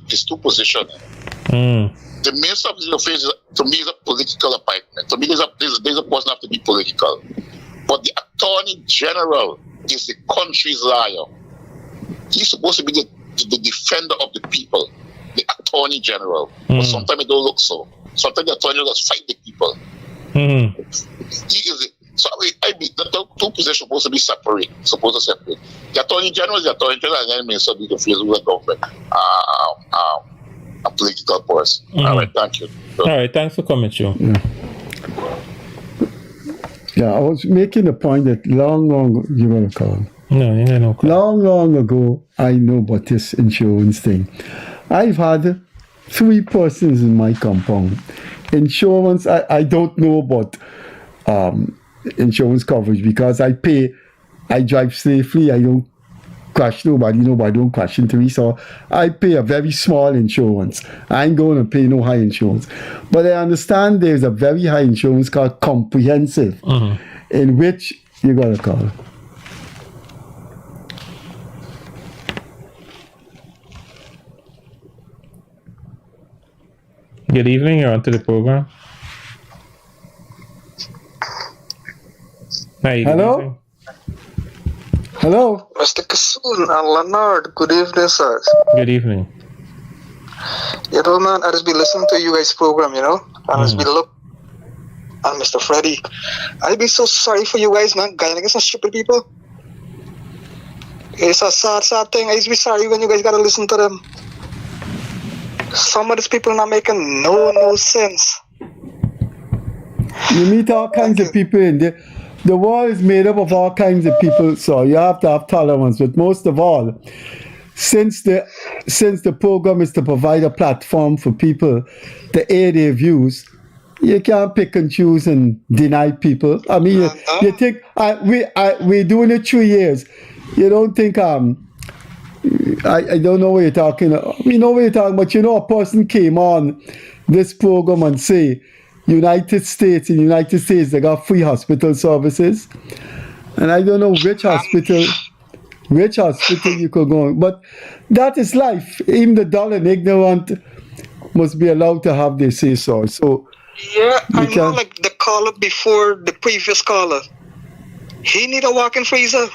is two positions. The minister of the affairs, to me, is a political appointment. To me, there's a person have to be political. But the attorney general is the country's lawyer. He's supposed to be the defender of the people, the attorney general. But sometimes it don't look so. Sometimes the attorney general just fight the people. He is it. So the two positions supposed to be separate. The attorney general is the attorney general, and then the minister of the affairs of the government, a political person. All right, thank you. All right, thanks for coming, Joe. Yeah, I was making a point that long you want to call. No, you don't know. Long ago, I know about this insurance thing. I've had 3 persons in my compound. Insurance, I don't know about insurance coverage, because I drive safely, I don't crash nobody don't crash into me, so I pay a very small insurance. I ain't going to pay no high insurance. But I understand there's a very high insurance called comprehensive, in which you got to call. Good evening, you're on to the program. Hi, hello? Hello. Mr. Kissoon and Leonard, good evening, sir. Good evening. You know, man, I just be listening to you guys' program, you know, and I just be look and Mr. Freddie. I be so sorry for you guys, man. Guy, I guess some stupid people. It's a sad thing. I used to be sorry when you guys gotta listen to them. Some of these people not making no sense. You meet all kinds of people in there. The world is made up of all kinds of people, so you have to have tolerance. But most of all, since the program is to provide a platform for people to air their views, you can't pick and choose and deny people. I mean, you think we're doing it 3 years. You don't think I don't know what you're talking about. We know what you're talking about. You know, a person came on this program and say, in the United States, they got free hospital services. And I don't know which hospital you could go on. But that is life. Even the dull and ignorant must be allowed to have their say so. So yeah, I know, like the caller before the previous caller. He need a walk-in freezer.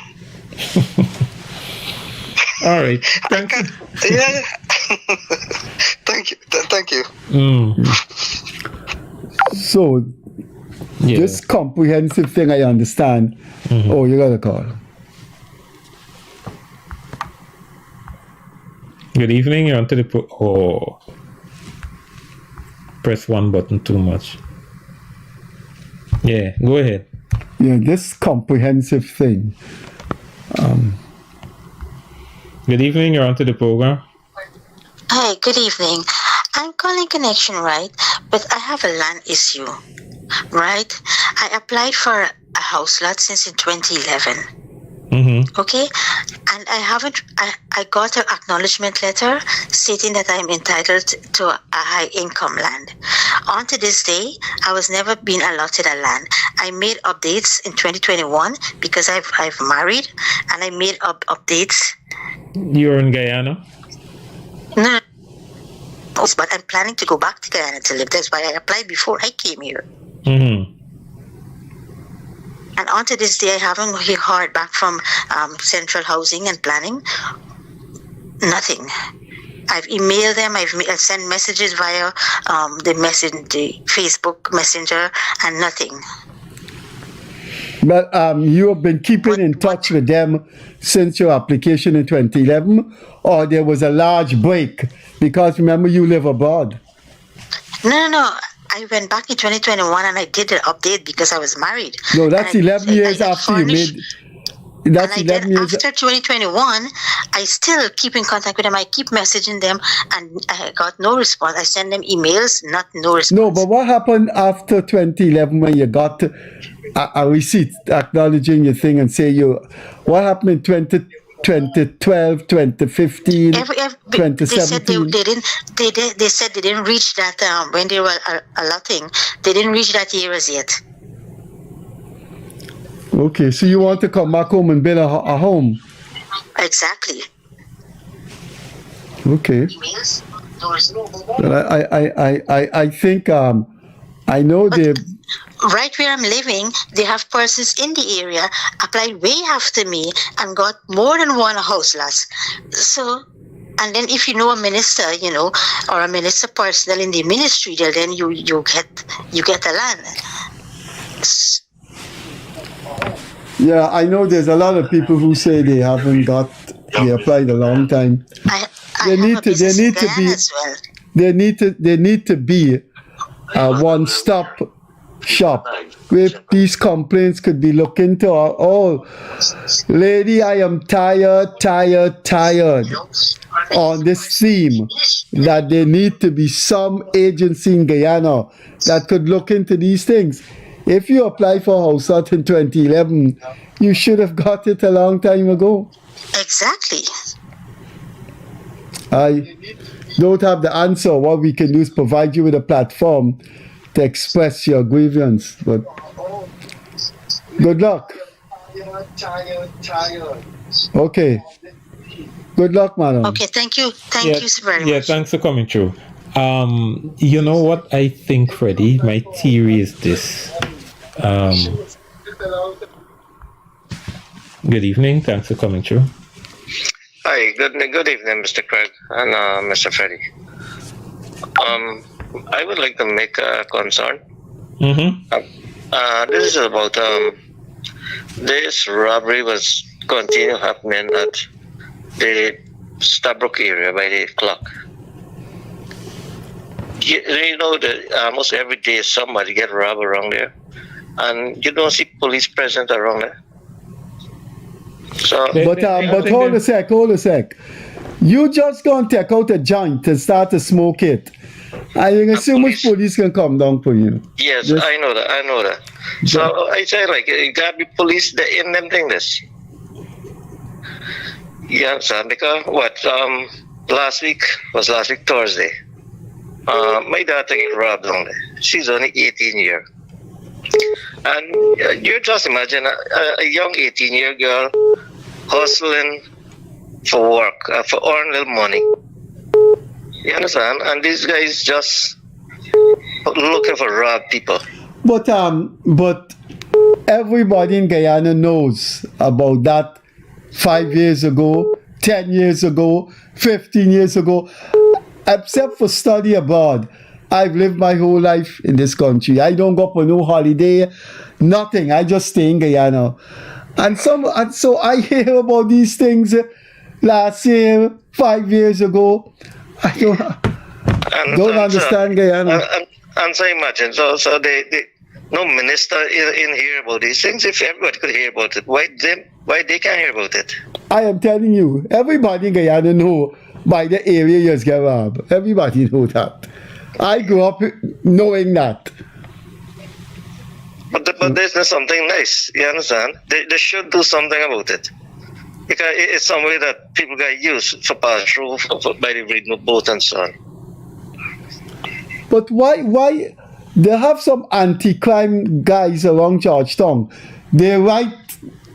All right. Thank you. Yeah. Thank you. So, this comprehensive thing I understand. Oh, you got a call. Good evening. You're onto the press one button too much. Yeah, go ahead. Yeah, this comprehensive thing. Good evening. You're onto the program. Hi, good evening. I'm calling connection, right? But I have a land issue, right? I applied for a house lot since in 2011. Okay, and I got an acknowledgement letter stating that I'm entitled to a high income land. On to this day, I was never been allotted a land. I made updates in 2021 because I've married, and I made updates. You're in Guyana? No, but I'm planning to go back to Guyana to live. That's why I applied before I came here. And on to this day, I haven't heard back from Central Housing and Planning. Nothing. I've emailed them. I've sent messages via the Facebook Messenger, and nothing. But you have been keeping in touch with them since your application in 2011, or there was a large break because remember you live abroad. No. I went back in 2021 and I did the update because I was married. No, that's 11 years after you made. That's 11 years. After 2021, I still keep in contact with them. I keep messaging them, and I got no response. I send them emails, no response. No, but what happened after 2011 when you got a receipt acknowledging your thing and say what happened in 2012, 2015, 2017? They said they didn't reach that when they were allotting. They didn't reach that year as yet. Okay, so you want to come back home and build a home? Exactly. Okay. Well, I think I know they. Right where I'm living, they have persons in the area applied way after me and got more than one house lot. So, and then if you know a minister, or a minister personnel in the ministry, then you get the land. Yeah, I know there's a lot of people who say they haven't they applied a long time. They need to be a one-stop shop where these complaints could be looked into. Lady, I am tired on this theme that there need to be some agency in Guyana that could look into these things. If you apply for a house lot in 2011, you should have got it a long time ago. Exactly. I don't have the answer. What we can do is provide you with a platform to express your grievance. But good luck. Okay. Good luck, madam. Okay, thank you. Thank you very much. Yeah, thanks for coming through. You know what I think, Freddie? My theory is this. Good evening. Thanks for coming through. Hi, good evening, Mr. Craig and Mr. Freddie. I would like to make a concern. This is about this robbery was continue happening at the Stabrook area by the clock. You know that almost every day somebody get robbed around there, and you don't see police present around there. So, but hold a sec. You just gonna take out a joint and start to smoke it. I think so much police can come down for you. Yes, I know that. So I say like you gotta be police in them things. You understand? Because last week Thursday. My daughter get robbed down there. She's only 18 years. And you just imagine a young 18-year girl hustling for work, for earn little money. You understand? And these guys just looking for rob people. But everybody in Guyana knows about that 5 years ago, 10 years ago, 15 years ago. Except for study abroad, I've lived my whole life in this country. I don't go for no holiday, nothing. I just stay in Guyana. And so I hear about these things last year, 5 years ago. I don't understand Guyana. And so imagine, so they no minister in here about these things. If everybody could hear about it, why they can't hear about it? I am telling you, everybody in Guyana know by the area you get robbed. Everybody know that. I grew up knowing that. But there's not something nice, you understand? They should do something about it. Because it's some way that people get used for pass through by the reading boat and so on. But why they have some anti-crime guys around Georgetown? They ride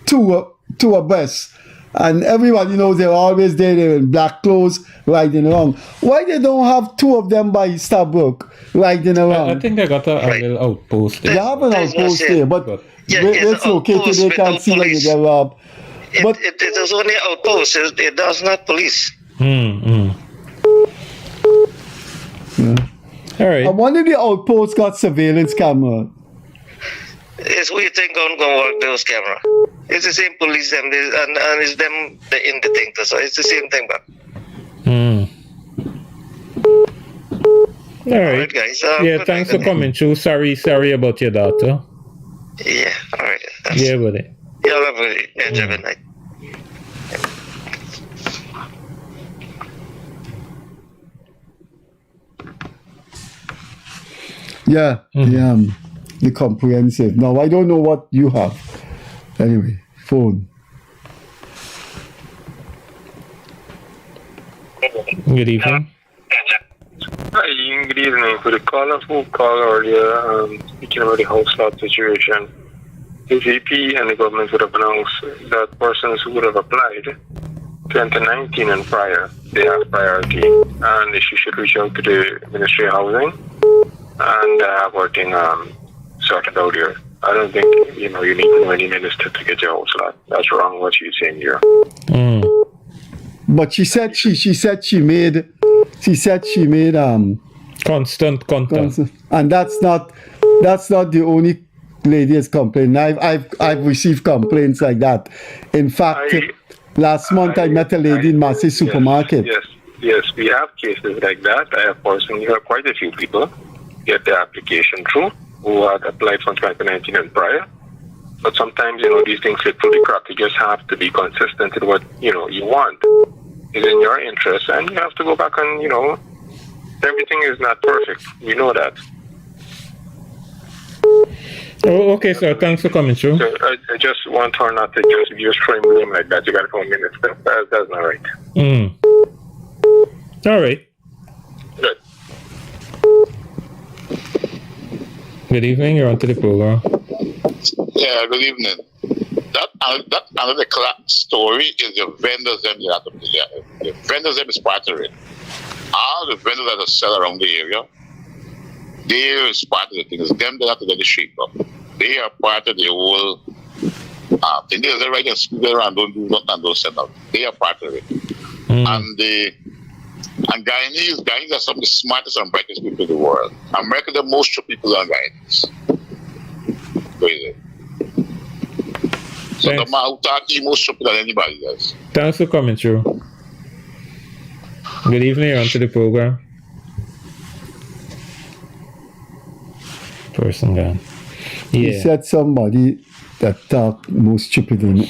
to a bus. And everybody knows they're always there, they're in black clothes, riding around. Why they don't have two of them by Stabrook riding around? I think they got a little outpost there. They have an outpost there, but where it's located, they can't see when you get robbed. But it is only outpost, it does not police. Yeah. All right. And one of the outposts got surveillance camera. It's what you think going to work those camera. It's the same police them, and it's them in the thing. So it's the same thing, but. All right, guys. Thanks for coming through. Sorry about your daughter. Yeah, all right. Yeah, buddy. Y'all have a good night. Yeah, the comprehensive. Now, I don't know what you have. Anyway, phone. Good evening. Hi, good evening. For the caller who called earlier, speaking about the house lot situation, the VP and the government would have announced that persons who would have applied 2019 and prior, they have priority, and they should reach out to the Ministry of Housing and have everything sorted out here. I don't think you need to know any minister to get your house lot. That's wrong what she's saying here. But she said she made constant contact, and that's not the only lady is complaining. I've received complaints like that. In fact, last month I met a lady in Massey Supermarket. Yes, we have cases like that. I have personally heard quite a few people get their application through who had applied from 2019 and prior. But sometimes, these things slip through the crack. You just have to be consistent in what, you want. It's in your interest, and you have to go back and, everything is not perfect. We know that. Oh, okay, sir. Thanks for coming through. So I just want her not to just throw him like that. You got to come in and stuff. That's not right. All right. Good. Good evening. You're on to the program. Yeah, good evening. That another story is the vendors them. The vendors them is part of it. All the vendors that sell around the area, they is part of the thing. It's them that have to get the shape up. They are part of the whole They're right and speak around, don't do nothing and don't send out. They are part of it. And Guyanese are some of the smartest and brightest people in the world. America, the most stupid people are Guyanese. Crazy. So the man who talk to you more stupid than anybody else. Thanks for coming through. Good evening, you're onto the program. Person gone. He said somebody that talk more stupid than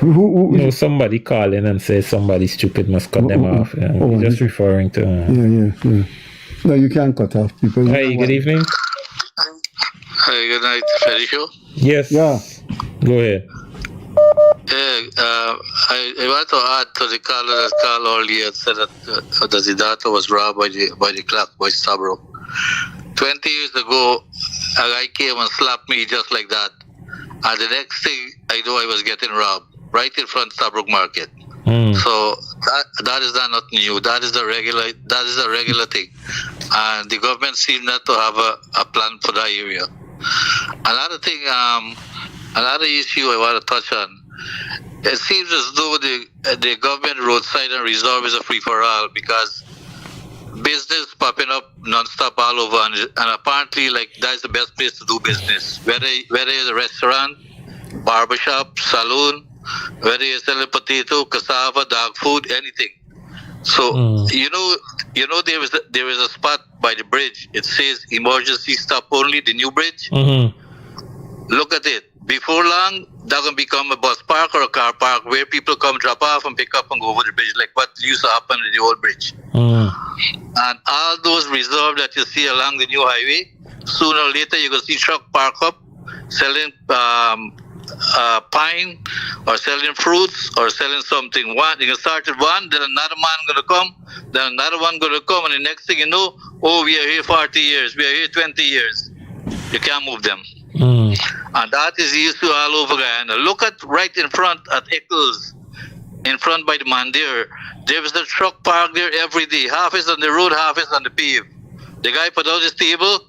No, somebody calling and say somebody stupid must cut them off. Yeah. Just referring to. Yeah. No, you can't cut off people. Hi, good evening. Hi, good night, Freddie Show. Yes. Yeah. Go ahead. I want to add to the caller that called earlier said that the daughter was robbed by the clock by Stabrook. 20 years ago, a guy came and slapped me just like that. And the next thing I know, I was getting robbed right in front of Stabrook Market. So that is not new. That is a regular thing. And the government seemed not to have a plan for that area. Another thing, another issue I want to touch on. It seems as though the government roadside and reserve is a free-for-all because business popping up non-stop all over, and apparently like that's the best place to do business. Whether it's a restaurant, barbershop, saloon, whether you're selling potato, cassava, dog food, anything. So you know there is a spot by the bridge. It says emergency stop only, the new bridge. Look at it. Before long, that can become a bus park or a car park where people come drop off and pick up and go over the bridge, like what used to happen at the old bridge. And all those reserves that you see along the new highway, sooner or later you're going to see truck park up selling pine or selling fruits or selling something. One, you can start at one, then another man going to come, then another one going to come, and the next thing you know, oh, we are here 40 years, we are here 20 years. You can't move them. And that is the issue all over Guyana. Look at right in front at Eccles, in front by the Mandir. There is a truck parked there every day. Half is on the road, half is on the pave. The guy put out his table,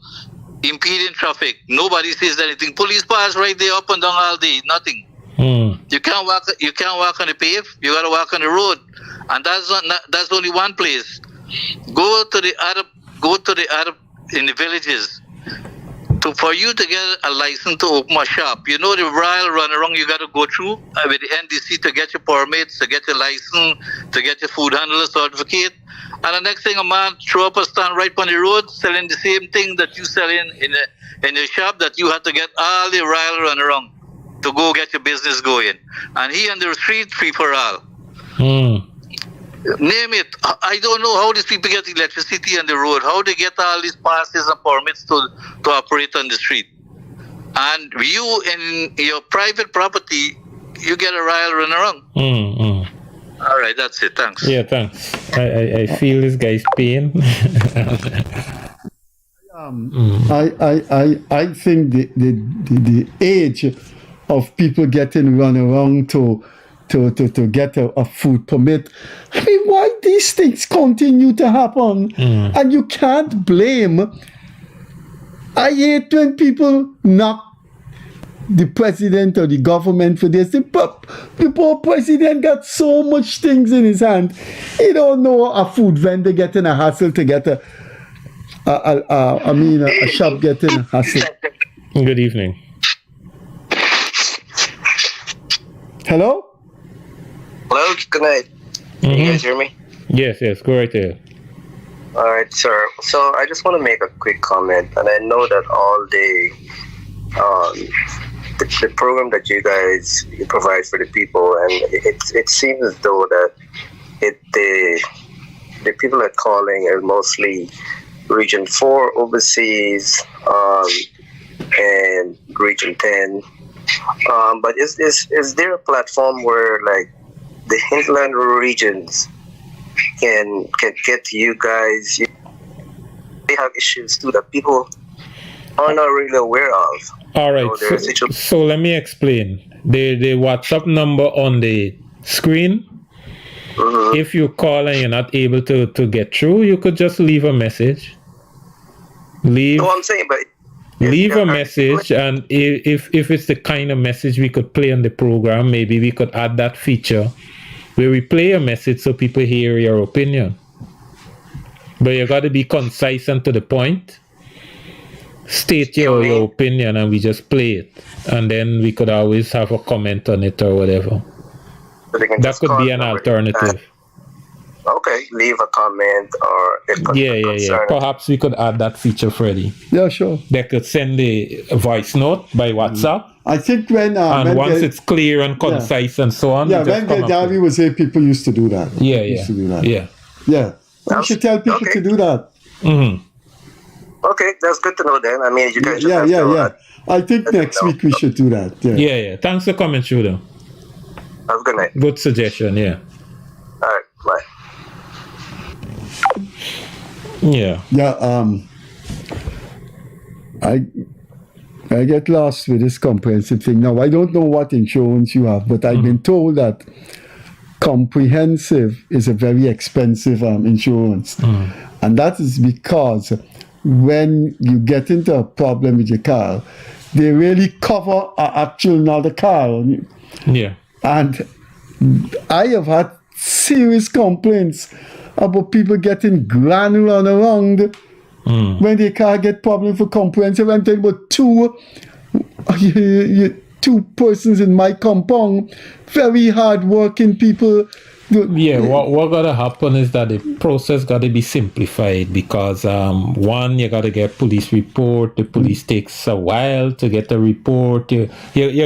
impeding traffic. Nobody says anything. Police pass right there up and down all day. Nothing. You can't walk on the pave. You got to walk on the road, and that's only one place. Go to the other in the villages. For you to get a license to open a shop, you know the royal run around you got to go through with the NDC to get your permits, to get your license, to get your food handler certificate. And the next thing, a man throw up a stand right on the road selling the same thing that you sell in the shop that you had to get all the royal run around to go get your business going. And he on the street, free for all. Name it. I don't know how these people get electricity on the road, how they get all these passes and permits to operate on the street. And you, in your private property, you get a royal run around. All right, that's it. Thanks. Yeah, thanks. I feel this guy's pain. I think the age of people getting run around to get a food permit. I mean, why these things continue to happen? And you can't blame. I hate when people knock the president or the government for this. The poor president got so much things in his hand. He don't know a food vendor getting a hassle to get a shop getting a hassle. Good evening. Hello? Hello, good night. Can you guys hear me? Yes, go right there. All right, sir. So I just want to make a quick comment, and I know that all the program that you guys provide for the people, and it seems as though that the people that are calling are mostly Region 4 overseas and Region 10. But is there a platform where like the hinterland regions can get to you guys? They have issues too that people are not really aware of. All right, so let me explain. The WhatsApp number on the screen, if you call and you're not able to get through, you could just leave a message. No, I'm saying, but Leave a message, and if it's the kind of message we could play on the program, maybe we could add that feature where we play a message so people hear your opinion. But you got to be concise and to the point. State your opinion, and we just play it, and then we could always have a comment on it or whatever. So that could be an alternative. Okay, leave a comment or it could yeah. Perhaps we could add that feature, Freddie. Yeah, sure. They could send a voice note by WhatsApp. I think when once it's clear and concise and so on. Yeah, when Gaddafi was here, people used to do that. Yeah. We should tell people to do that. Mm-hmm. Okay, that's good to know then. I mean, you guys just yeah. I think next week we should do that. Yeah. Thanks for coming, Shooter. Have a good night. Good suggestion, yeah. All right, bye. Yeah. I get lost with this comprehensive thing. Now, I don't know what insurance you have, but I've been told that comprehensive is a very expensive insurance. And that is because when you get into a problem with your car, they really cover an actual another car. Yeah. And I have had serious complaints about people getting granular around when they can't get problem for comprehensive. I'm talking about two persons in my compound, very hard-working people. Yeah, what gotta happen is that the process gotta be simplified because one, you gotta get police report. The police takes a while to get the report. You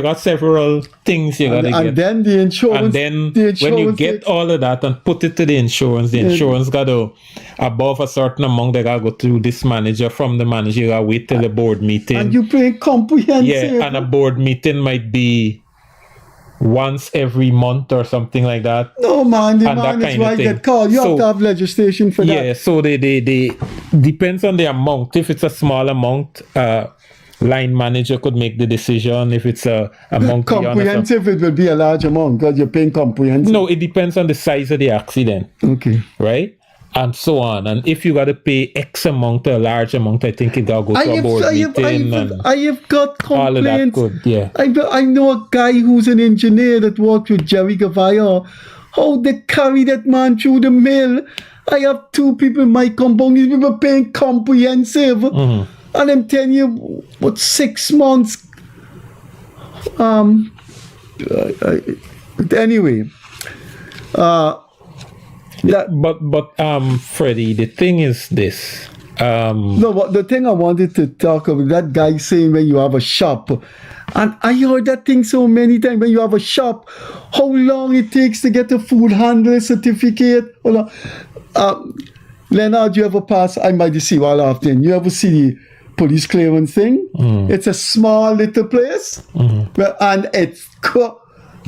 got several things you gotta get. And then the insurance. And then when you get all of that and put it to the insurance gotta, above a certain amount, they gotta go through this manager. From the manager, you gotta wait till the board meeting. And you pay comprehensive. Yeah, and a board meeting might be once every month or something like that. No, man, the man is why I get called. You have to have legislation for that. Yeah, so they depends on the amount. If it's a small amount, line manager could make the decision. If it's a amount comprehensive, it will be a large amount because you're paying comprehensive. No, it depends on the size of the accident. Okay. Right? And so on. And if you got to pay X amount or a large amount, I think it got to go to a board meeting. I have got complaints. All of that could, yeah. I know a guy who's an engineer that worked with Jerry Gavaya. How they carry that man through the mill. I have two people in my compound. These people paying comprehensive. And I'm telling you, 6 months. Anyway. Yeah, but Freddie, the thing is this. No, but the thing I wanted to talk about, that guy saying when you have a shop, and I heard that thing so many times, when you have a shop, how long it takes to get a food handler certificate. Leonard, you ever pass, I might see while often, you ever see the police clearance thing? It's a small little place, and it's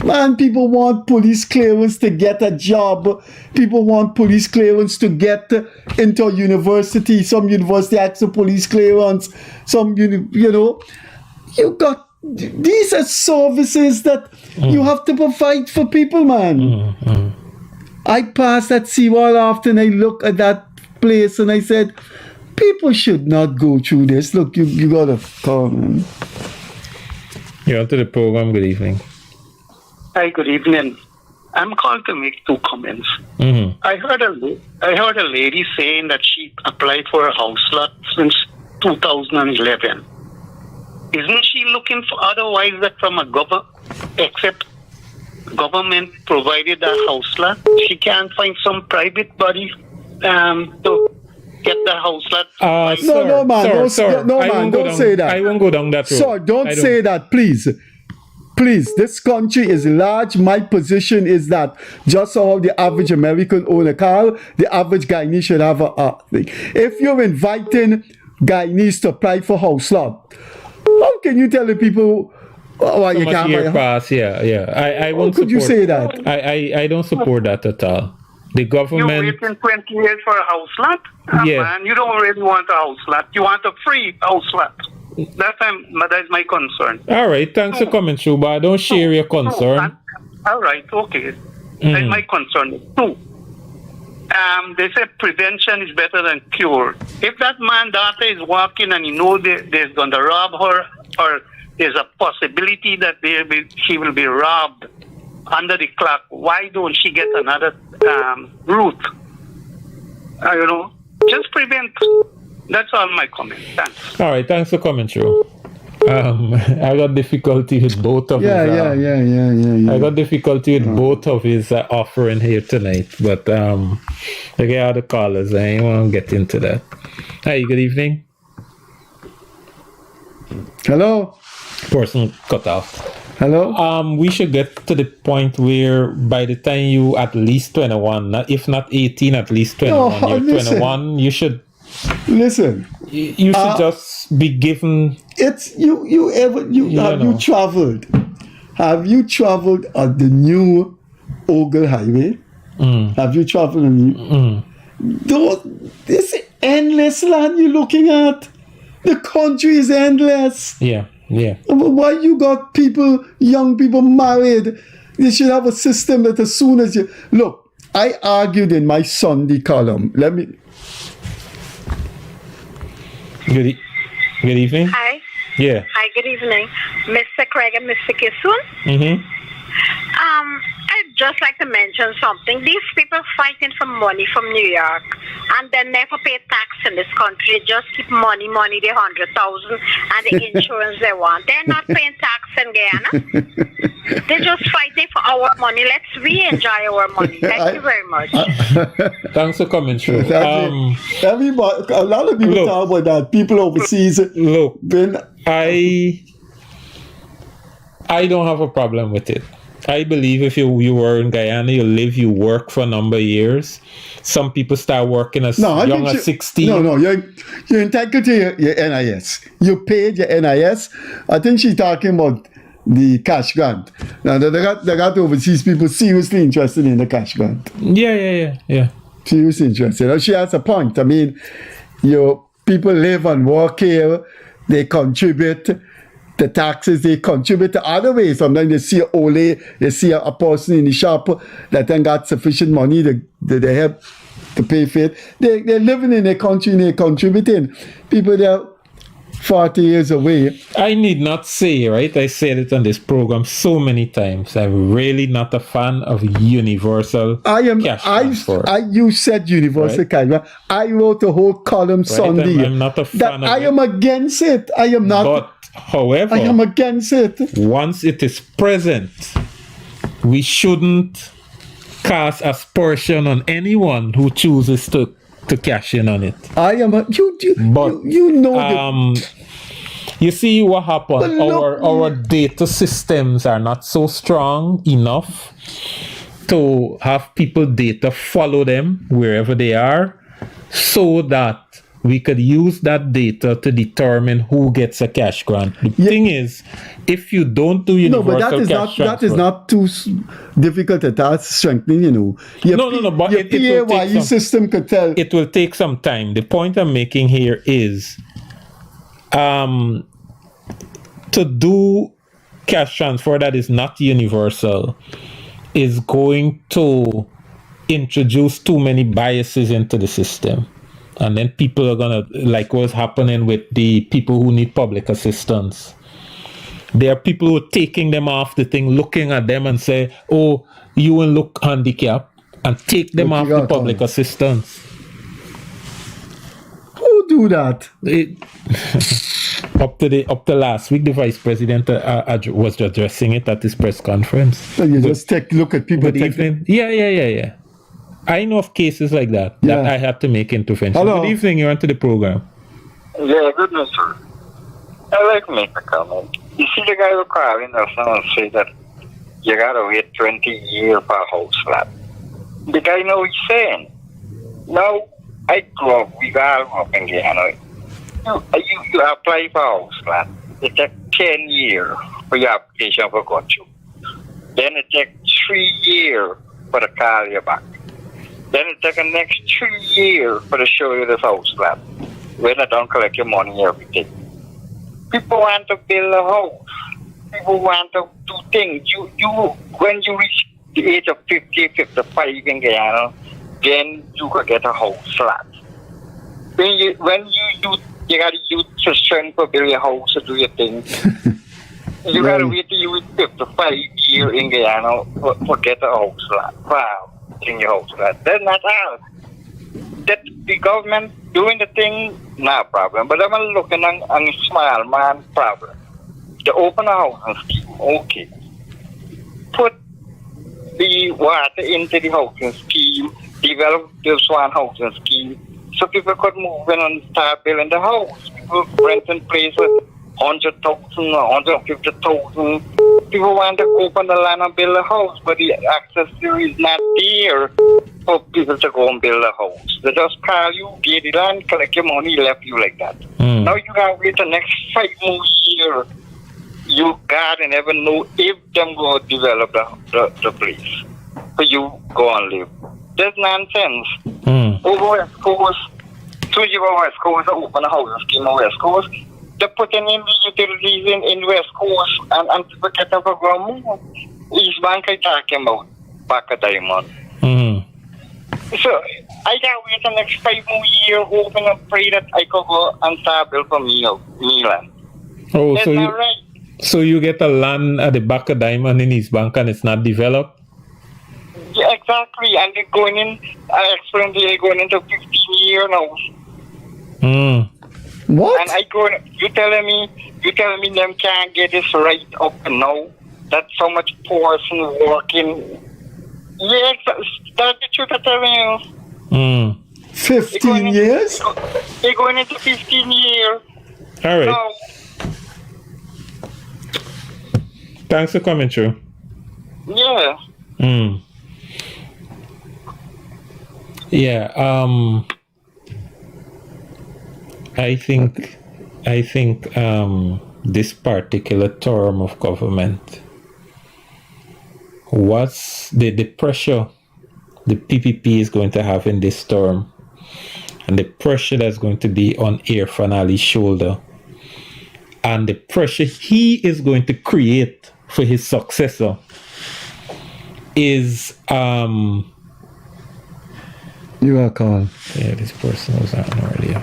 man, people want police clearance to get a job. People want police clearance to get into a university. Some university acts for police clearance. Some, you got, these are services that you have to provide for people, man. I pass that seawall often. I look at that place and I said, people should not go through this. Look, you got to call, man. You're onto the program. Good evening. Hi, good evening. I'm called to make 2 comments. I heard a lady saying that she applied for a house lot since 2011. Isn't she looking for otherwise that from a except government provided a house lot? She can't find some private body to get the house lot. No, man, don't say that. I won't go down that road. Sir, don't say that, please. Please, this country is large. My position is that just how the average American own a car, the average Guyanese should have a thing. If you're inviting Guyanese to apply for house lot, how can you tell the people you can't buy a house? I won't. How could you say that? I don't support that at all. The government. You're waiting 20 years for a house lot? Man, you don't really want a house lot. You want a free house lot. That's my concern. All right, thanks for coming through, but I don't share your concern. All right, okay. That's my concern. 2. They say prevention is better than cure. If that man daughter is walking and you know there's going to rob her, or there's a possibility that she will be robbed under the clock, why don't she get another route? Just prevent. That's all my comment. Thanks. All right, thanks for coming through. I got difficulty with both of his. I got difficulty with both of his offering here tonight, but look at the callers. I ain't want to get into that. Hi, good evening. Hello. Person cut off. Hello. We should get to the point where by the time you at least 21, if not 18, at least 21. No, you're listen. 21. You should listen. You should just be given. It's you traveled? Have you traveled on the new Ogle Highway? Have you traveled on this endless land you're looking at? The country is endless. Yeah. Why you got young people married? You should have a system that as soon as you look. I argued in my Sunday column. Good evening. Hi. Yeah. Hi, good evening. Mr. Craig and Mr. Kissoon. Mm-hmm. I'd just like to mention something. These people fighting for money from New York, and they never pay tax in this country. They just keep money, the 100,000 and the insurance they want. They're not paying tax in Guyana. They're just fighting for our money. We enjoy our money. Thank you very much. Thanks for coming through. Everybody, a lot of people talk about that. People overseas. Look, I don't have a problem with it. I believe if you were in Guyana, you live, you work for a number of years. Some people start working as young as 16. No, you're entitled to your NIS. You paid your NIS. I think she's talking about the cash grant. Now, they got overseas people seriously interested in the cash grant. Yeah. Seriously interested. And she has a point. I mean, people live and work here. They contribute. The taxes, they contribute the other way. Sometimes they see they see a person in the shop that then got sufficient money that they have to pay for it. They're living in their country and they're contributing. People that are 40 years away. I need not say, right? I said it on this program so many times. I'm really not a fan of universal cash transfer. You said universal cash transfer. I wrote a whole column Sunday. I'm not a fan of I am against it. I am not. But however, I am against it. Once it is present, we shouldn't cast aspersion on anyone who chooses to cash in on it. You see what happened? Our data systems are not so strong enough to have people data follow them wherever they are, so that we could use that data to determine who gets a cash grant. The thing is, if you don't do universal cash transfer, that is not too difficult to task strengthening, But your PAYE system could tell. It will take some time. The point I'm making here is to do cash transfer that is not universal is going to introduce too many biases into the system. And then people are going to, like what's happening with the people who need public assistance. There are people who are taking them off the thing, looking at them and say, oh, you will look handicapped, and take them off the public assistance. Who do that? Up to last week, the vice president was addressing it at his press conference. So you just take a look at people. Good evening. Yeah. I know of cases like that I have to make intervention. Hello. Good evening, you're onto the program. Yeah, goodness, sir. I'd like to make a comment. You see the guy who calling us and say that you gotta wait 20 years for a house flat. The guy know what he's saying. Now, I grew up, we all grew up in Guyana. You apply for a house flat. It takes 10 years for your application to go through. Then it takes 3 years for the call you back. Then it takes the next 3 years for the show you the house flat. When they don't collect your money and everything. People want to build a house. People want to do things. When you reach the age of 50, 55 in Guyana, then you can get a house flat. when you gotta use your strength for building a house to do your thing. You gotta wait till you was 55 years in Guyana for get a house lot. Wow, in your house lot. That's not all. That the government doing the thing, not a problem. But I'm looking on small man problem. The open housing scheme, okay. Put the water into the housing scheme, develop this one housing scheme, so people could move in and start building the house. People renting places with 100,000 or 150,000. People want to open the land and build a house, but the access there is not there for people to go and build a house. They just call you, get the land, collect your money, left you like that. Now you gotta wait the next 5 more years. You gotta never know if them go develop the place for you go and live. That's nonsense. Over West Coast, 2 years West Coast, open a housing scheme on West Coast. They're putting in the utilities in West Coast and people get up a ground move. East Bank I talking about back a diamond. So I gotta wait the next 5 more years, hoping and pray that I could go and start build for me land. Oh, that's so not right. So you get a land at the back of Diamond in East Bank and it's not developed? Yeah, exactly. And they're going in, I explained they're going into 15 years now. What? And you telling me them can't get this right up now? That's so much person working. Yeah, that's the truth I'm telling you. 15 years? They're going into 15 years. All right. Now, Thanks for coming through. yeah. Yeah, I think this particular term of government, what's the pressure the PPP is going to have in this term, and the pressure that's going to be on Irfan Ali's shoulder, and the pressure he is going to create for his successor is You are called. Yeah, this person was on earlier.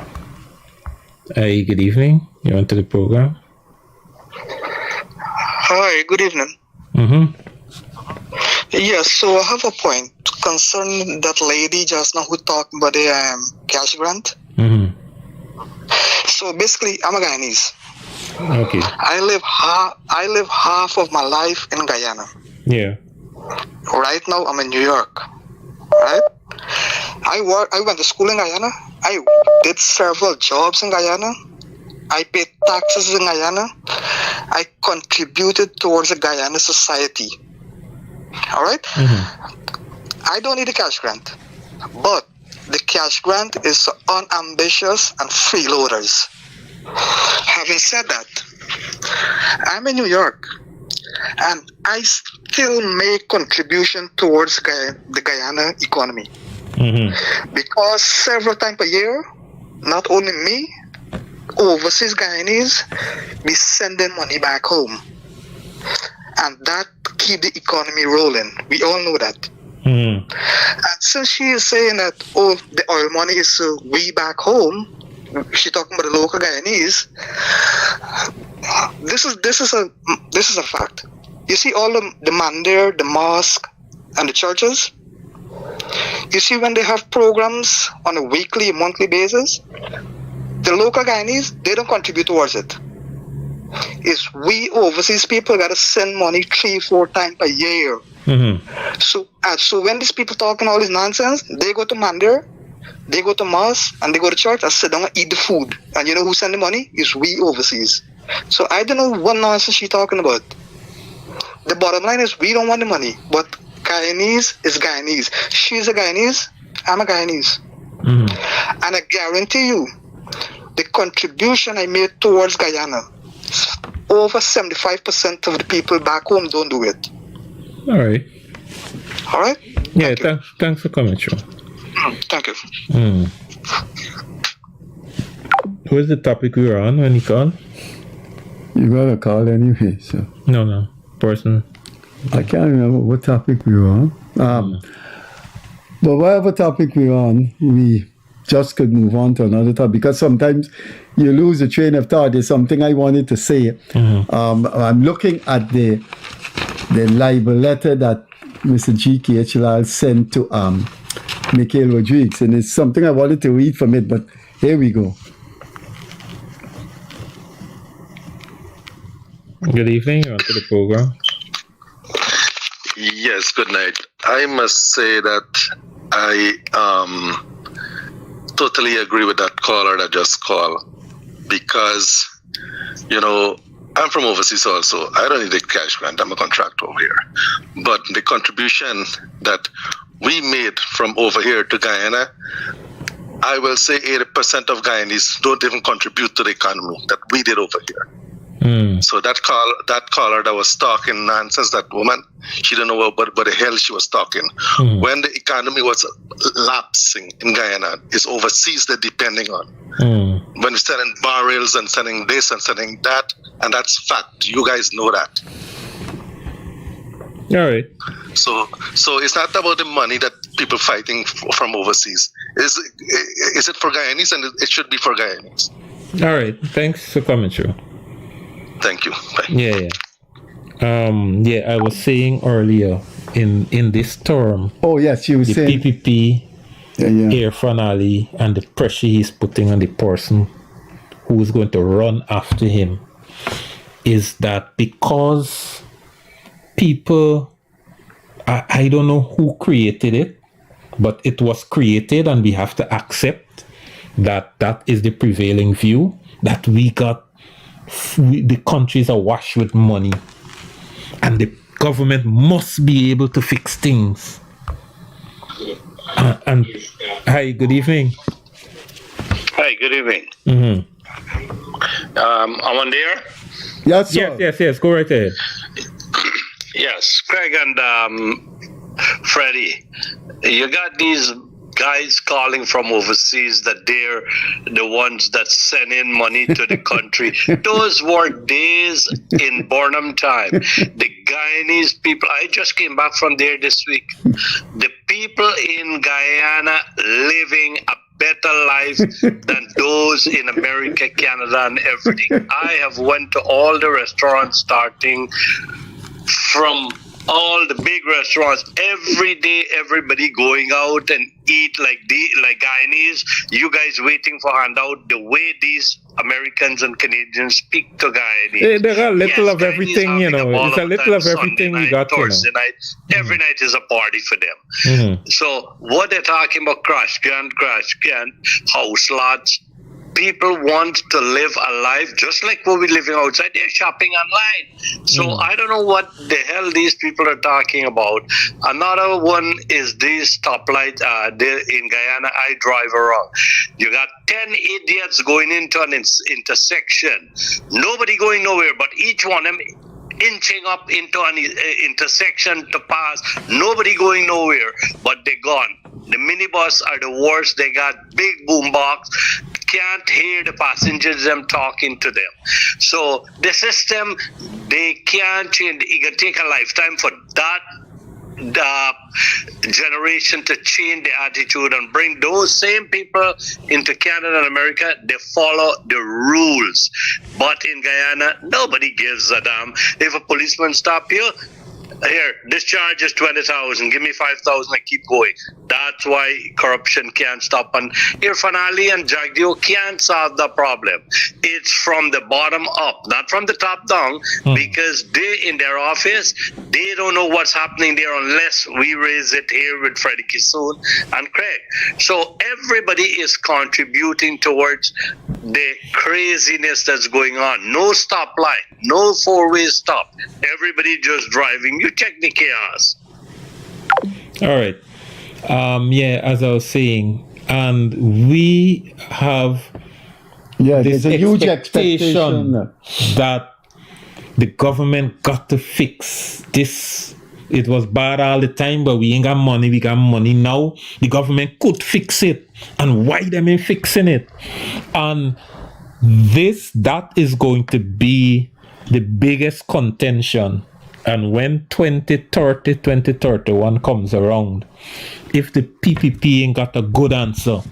Hey, good evening. You went to the program? Hi, good evening. Yes, so I have a point concerning that lady just now who talked about the cash grant. So basically, I'm a Guyanese. Okay. I live half of my life in Guyana. Yeah. Right now, I'm in New York. Right? I went to school in Guyana. I did several jobs in Guyana. I paid taxes in Guyana. I contributed towards the Guyana society. All right? I don't need a cash grant. But the cash grant is for unambitious and freeloaders. Having said that, I'm in New York and I still make contribution towards the Guyana economy. Because several times a year, not only me, overseas Guyanese be sending money back home. And that keep the economy rolling. We all know that. And since she is saying that, oh, the oil money is way back home, she's talking about the local Guyanese. This is a fact. You see all the mandir, the mosque, and the churches. You see when they have programs on a weekly, monthly basis, the local Guyanese, they don't contribute towards it. It's we overseas people gotta send money 3-4 times a year. So when these people talking all this nonsense, they go to mandir, they go to mosque, and they go to church and sit down and eat the food. And you know who send the money? It's we overseas. So I don't know what nonsense she's talking about. The bottom line is we don't want the money, but Guyanese is Guyanese. She's a Guyanese, I'm a Guyanese. And I guarantee you, the contribution I made towards Guyana, over 75% of the people back home don't do it. All right. All right? Yeah, thanks for coming through. Thank you. What was the topic we were on when you called? You got a call anyway, so. No. Person. I can't remember what topic we were on. But whatever topic we were on, we just could move on to another topic, because sometimes you lose a train of thought. There's something I wanted to say. I'm looking at the libel letter that Mr. G.K. Lal sent to Mikhail Rodriguez, and it's something I wanted to read from it, but here we go. Good evening, you're onto the program. Yes, good night. I must say that I totally agree with that caller that just called, because, you know, I'm from overseas also. I don't need a cash grant. I'm a contractor over here. But the contribution that we made from over here to Guyana, I will say 80% of Guyanese don't even contribute to the economy that we did over here. So that caller that was talking nonsense, that woman, she didn't know what the hell she was talking. When the economy was lapsing in Guyana, it's overseas they're depending on. When we're selling barrels and selling this and selling that, and that's fact. You guys know that. All right. So it's not about the money that people fighting from overseas. Is it for Guyanese? And it should be for Guyanese. All right. Thanks for coming through. Thank you. Bye. Yeah. I was saying earlier in this term. Oh yes, you were the saying PPP air finale and the pressure he's putting on the person who is going to run after him is that because people, I don't know who created it, but it was created, and we have to accept that that is the prevailing view, that the countries are awash with money and the government must be able to fix things. And hi, good evening. Hi, good evening. I'm on there? Yes, sir. Yes, go right ahead. Yes, Craig and Freddie, you got these guys calling from overseas that they're the ones that send in money to the country. Those were days in Burnham time. The Guyanese people, I just came back from there this week. The people in Guyana living a better life than those in America, Canada, and everything. I have went to all the restaurants, starting from all the big restaurants. Every day, everybody going out and eat like Guyanese. You guys waiting for handout. The way these Americans and Canadians speak to Guyanese. There are a little of everything, you know. It's a little of everything we got, Thursday night. Every night is a party for them. So what they're talking about, crash can, house lots. People want to live a life just like what we're living outside. They're shopping online. So I don't know what the hell these people are talking about. Another one is this stoplight in Guyana. I drive around. You got 10 idiots going into an intersection. Nobody going nowhere, but each one of them inching up into an intersection to pass. Nobody going nowhere, but they're gone. The minibus are the worst. They got big boom box. Can't hear the passengers them talking to them. So the system, they can't change. It can take a lifetime for that generation to change the attitude and bring those same people into Canada and America. They follow the rules. But in Guyana, nobody gives a damn. If a policeman stop you, here, this charge is 20,000. Give me 5,000. I keep going. That's why corruption can't stop. And Irfanali and Jagdeo can't solve the problem. It's from the bottom up, not from the top down, because they in their office, they don't know what's happening there unless we raise it here with Freddie Kissoon and Craig. So everybody is contributing towards the craziness that's going on. No stoplight, no four-way stop. Everybody just driving. You check the chaos. All right. As I was saying, and we have there's a huge expectation that the government got to fix this. It was bad all the time, but we ain't got money. We got money now. The government could fix it. And why them ain't fixing it? And that is going to be the biggest contention. And when 2031 comes around, if the PPP ain't got a good answer,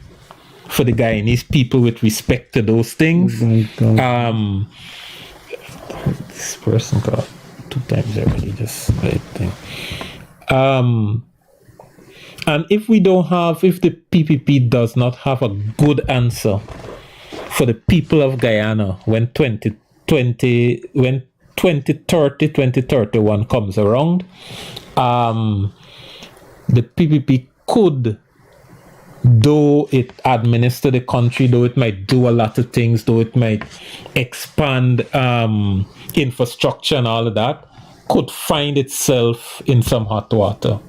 for the Guyanese people with respect to those things. This person got 2 times already, just like thing. And if the PPP does not have a good answer for the people of Guyana when 2031 comes around, the PPP could, though it administer the country, though it might do a lot of things, though it might expand infrastructure and all of that, could find itself in some hot water.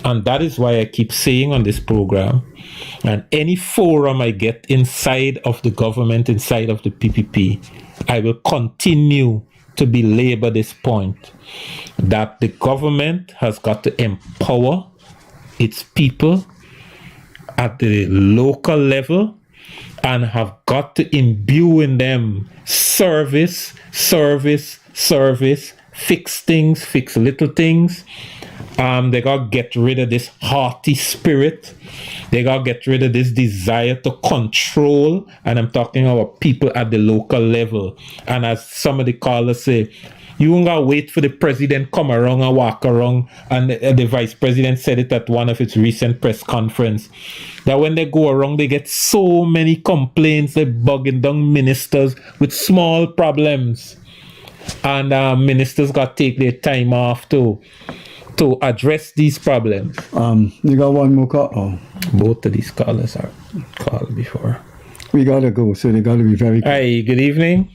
And that is why I keep saying on this program, and any forum I get inside of the government, inside of the PPP, I will continue to belabor this point, that the government has got to empower its people at the local level and have got to imbue in them service, fix things, fix little things. They got to get rid of this haughty spirit. They got to get rid of this desire to control. And I'm talking about people at the local level. And as some of the callers say, you ain't got to wait for the president come around and walk around. And the vice president said it at one of its recent press conference, that when they go around, they get so many complaints. They're bugging down ministers with small problems. And ministers got to take their time off to address these problems. You got one more call? Oh. Both of these callers are called before. We gotta go, so they gotta be very quick. Hi, good evening.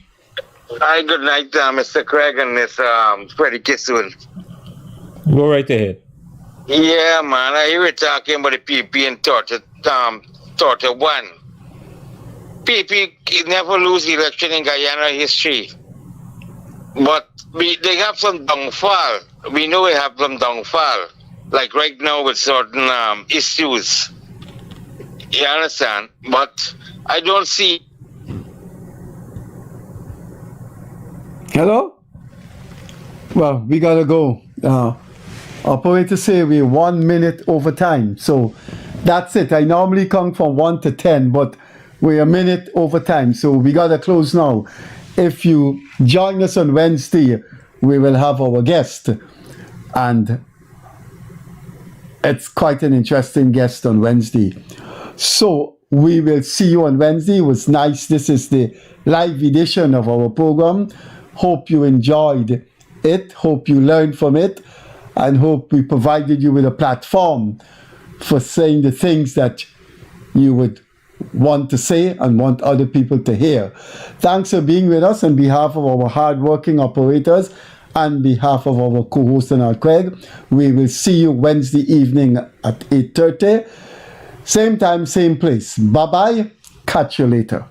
Hi, good night, Mr. Craig and Miss Freddie Kissoon. Go right ahead. Yeah, man, I hear you talking about the PP in Torture 1. PP never lose election in Guyana history. But they have some downfall. We know we have some downfall. Like right now with certain issues. You understand? But I don't see. Hello? Well, we gotta go. Operator say we're 1 minute over time. So that's it. I normally count from 1 to 10, but we're a minute over time. So we gotta close now. If you join us on Wednesday, we will have our guest. And it's quite an interesting guest on Wednesday. So we will see you on Wednesday. It was nice. This is the live edition of our program. Hope you enjoyed it. Hope you learned from it. And hope we provided you with a platform for saying the things that you would want to say and want other people to hear. Thanks for being with us on behalf of our hardworking operators and behalf of our co-host Leonard Craig. We will see you Wednesday evening at 8:30. Same time, same place. Bye-bye. Catch you later.